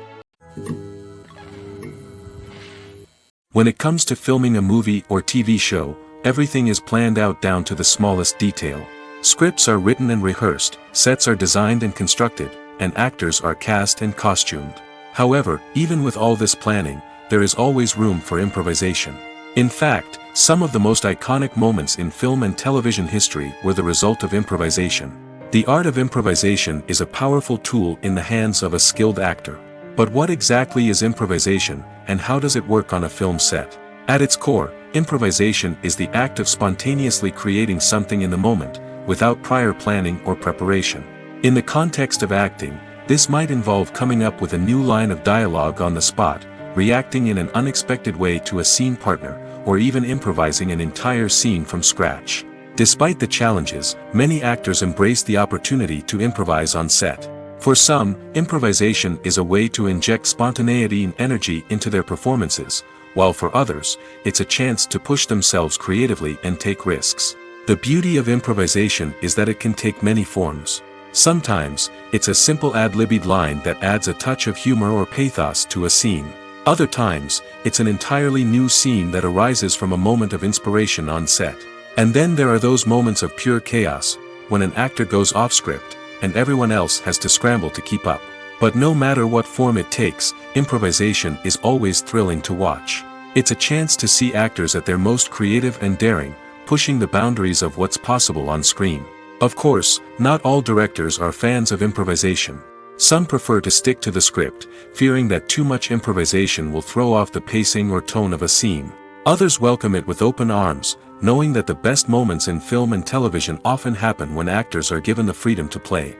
When it comes to filming a movie or TV show, everything is planned out down to the smallest detail. Scripts are written and rehearsed, sets are designed and constructed, and actors are cast and costumed. However, even with all this planning, there is always room for improvisation. In fact, some of the most iconic moments in film and television history were the result of improvisation. The art of improvisation is a powerful tool in the hands of a skilled actor. But what exactly is improvisation, and how does it work on a film set? At its core, improvisation is the act of spontaneously creating something in the moment, without prior planning or preparation. In the context of acting, this might involve coming up with a new line of dialogue on the spot, reacting in an unexpected way to a scene partner, or even improvising an entire scene from scratch. Despite the challenges, many actors embrace the opportunity to improvise on set. For some, improvisation is a way to inject spontaneity and energy into their performances, while for others, it's a chance to push themselves creatively and take risks. The beauty of improvisation is that it can take many forms. Sometimes, it's a simple ad-libbed line that adds a touch of humor or pathos to a scene. Other times, it's an entirely new scene that arises from a moment of inspiration on set. And then there are those moments of pure chaos, when an actor goes off script, and everyone else has to scramble to keep up. But no matter what form it takes, improvisation is always thrilling to watch. It's a chance to see actors at their most creative and daring, pushing the boundaries of what's possible on screen. Of course, not all directors are fans of improvisation. Some prefer to stick to the script, fearing that too much improvisation will throw off the pacing or tone of a scene. Others welcome it with open arms, knowing that the best moments in film and television often happen when actors are given the freedom to play.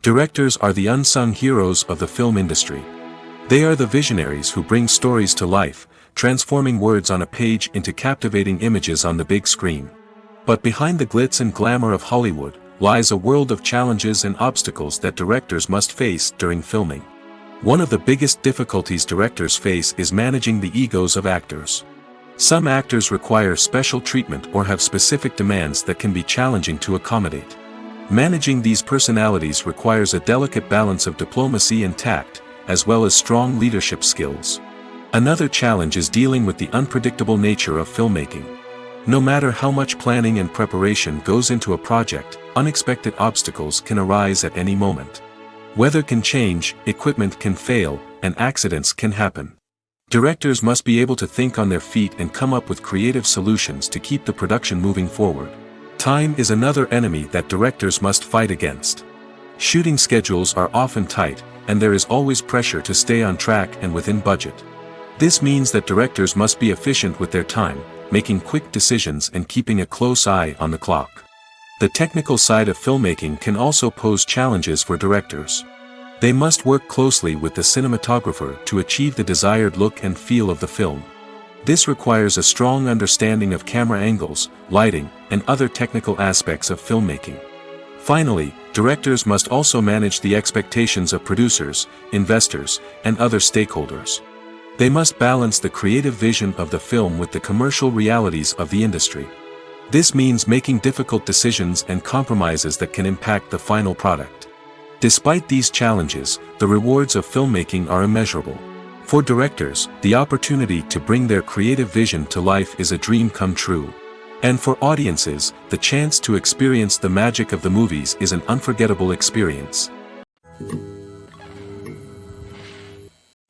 Directors are the unsung heroes of the film industry. They are the visionaries who bring stories to life, transforming words on a page into captivating images on the big screen. But behind the glitz and glamour of Hollywood, lies a world of challenges and obstacles that directors must face during filming. One of the biggest difficulties directors face is managing the egos of actors. Some actors require special treatment or have specific demands that can be challenging to accommodate. Managing these personalities requires a delicate balance of diplomacy and tact, as well as strong leadership skills. Another challenge is dealing with the unpredictable nature of filmmaking. No matter how much planning and preparation goes into a project, unexpected obstacles can arise at any moment. Weather can change, equipment can fail, and accidents can happen. Directors must be able to think on their feet and come up with creative solutions to keep the production moving forward. Time is another enemy that directors must fight against. Shooting schedules are often tight, and there is always pressure to stay on track and within budget. This means that directors must be efficient with their time, making quick decisions and keeping a close eye on the clock. The technical side of filmmaking can also pose challenges for directors. They must work closely with the cinematographer to achieve the desired look and feel of the film. This requires a strong understanding of camera angles, lighting, and other technical aspects of filmmaking. Finally, directors must also manage the expectations of producers, investors, and other stakeholders. They must balance the creative vision of the film with the commercial realities of the industry. This means making difficult decisions and compromises that can impact the final product. Despite these challenges, the rewards of filmmaking are immeasurable. For directors, the opportunity to bring their creative vision to life is a dream come true. And for audiences, the chance to experience the magic of the movies is an unforgettable experience.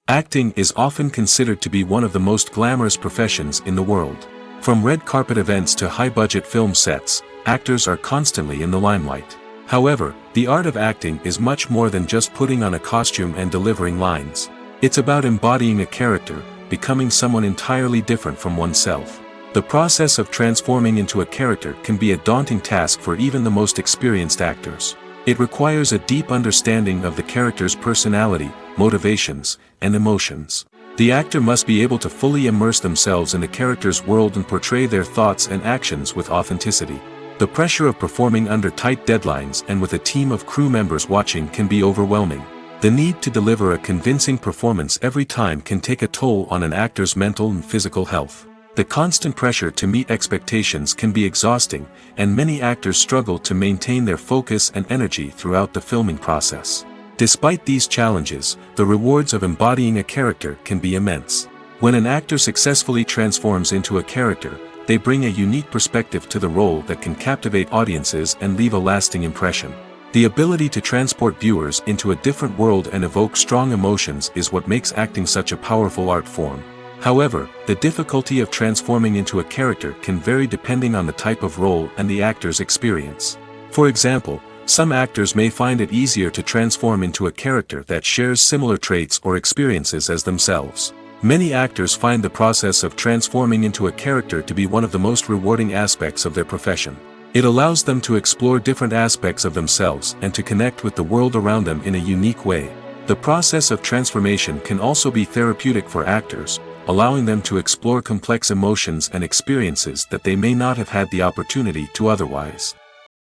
Acting is often considered to be one of the most glamorous professions in the world. From red carpet events to high-budget film sets, actors are constantly in the limelight. However, the art of acting is much more than just putting on a costume and delivering lines. It's about embodying a character, becoming someone entirely different from oneself. The process of transforming into a character can be a daunting task for even the most experienced actors. It requires a deep understanding of the character's personality, motivations, and emotions. The actor must be able to fully immerse themselves in the character's world and portray their thoughts and actions with authenticity. The pressure of performing under tight deadlines and with a team of crew members watching can be overwhelming. The need to deliver a convincing performance every time can take a toll on an actor's mental and physical health. The constant pressure to meet expectations can be exhausting, and many actors struggle to maintain their focus and energy throughout the filming process. Despite these challenges, the rewards of embodying a character can be immense. When an actor successfully transforms into a character, they bring a unique perspective to the role that can captivate audiences and leave a lasting impression. The ability to transport viewers into a different world and evoke strong emotions is what makes acting such a powerful art form. However, the difficulty of transforming into a character can vary depending on the type of role and the actor's experience. For example, some actors may find it easier to transform into a character that shares similar traits or experiences as themselves. Many actors find the process of transforming into a character to be one of the most rewarding aspects of their profession. It allows them to explore different aspects of themselves and to connect with the world around them in a unique way. The process of transformation can also be therapeutic for actors, allowing them to explore complex emotions and experiences that they may not have had the opportunity to otherwise.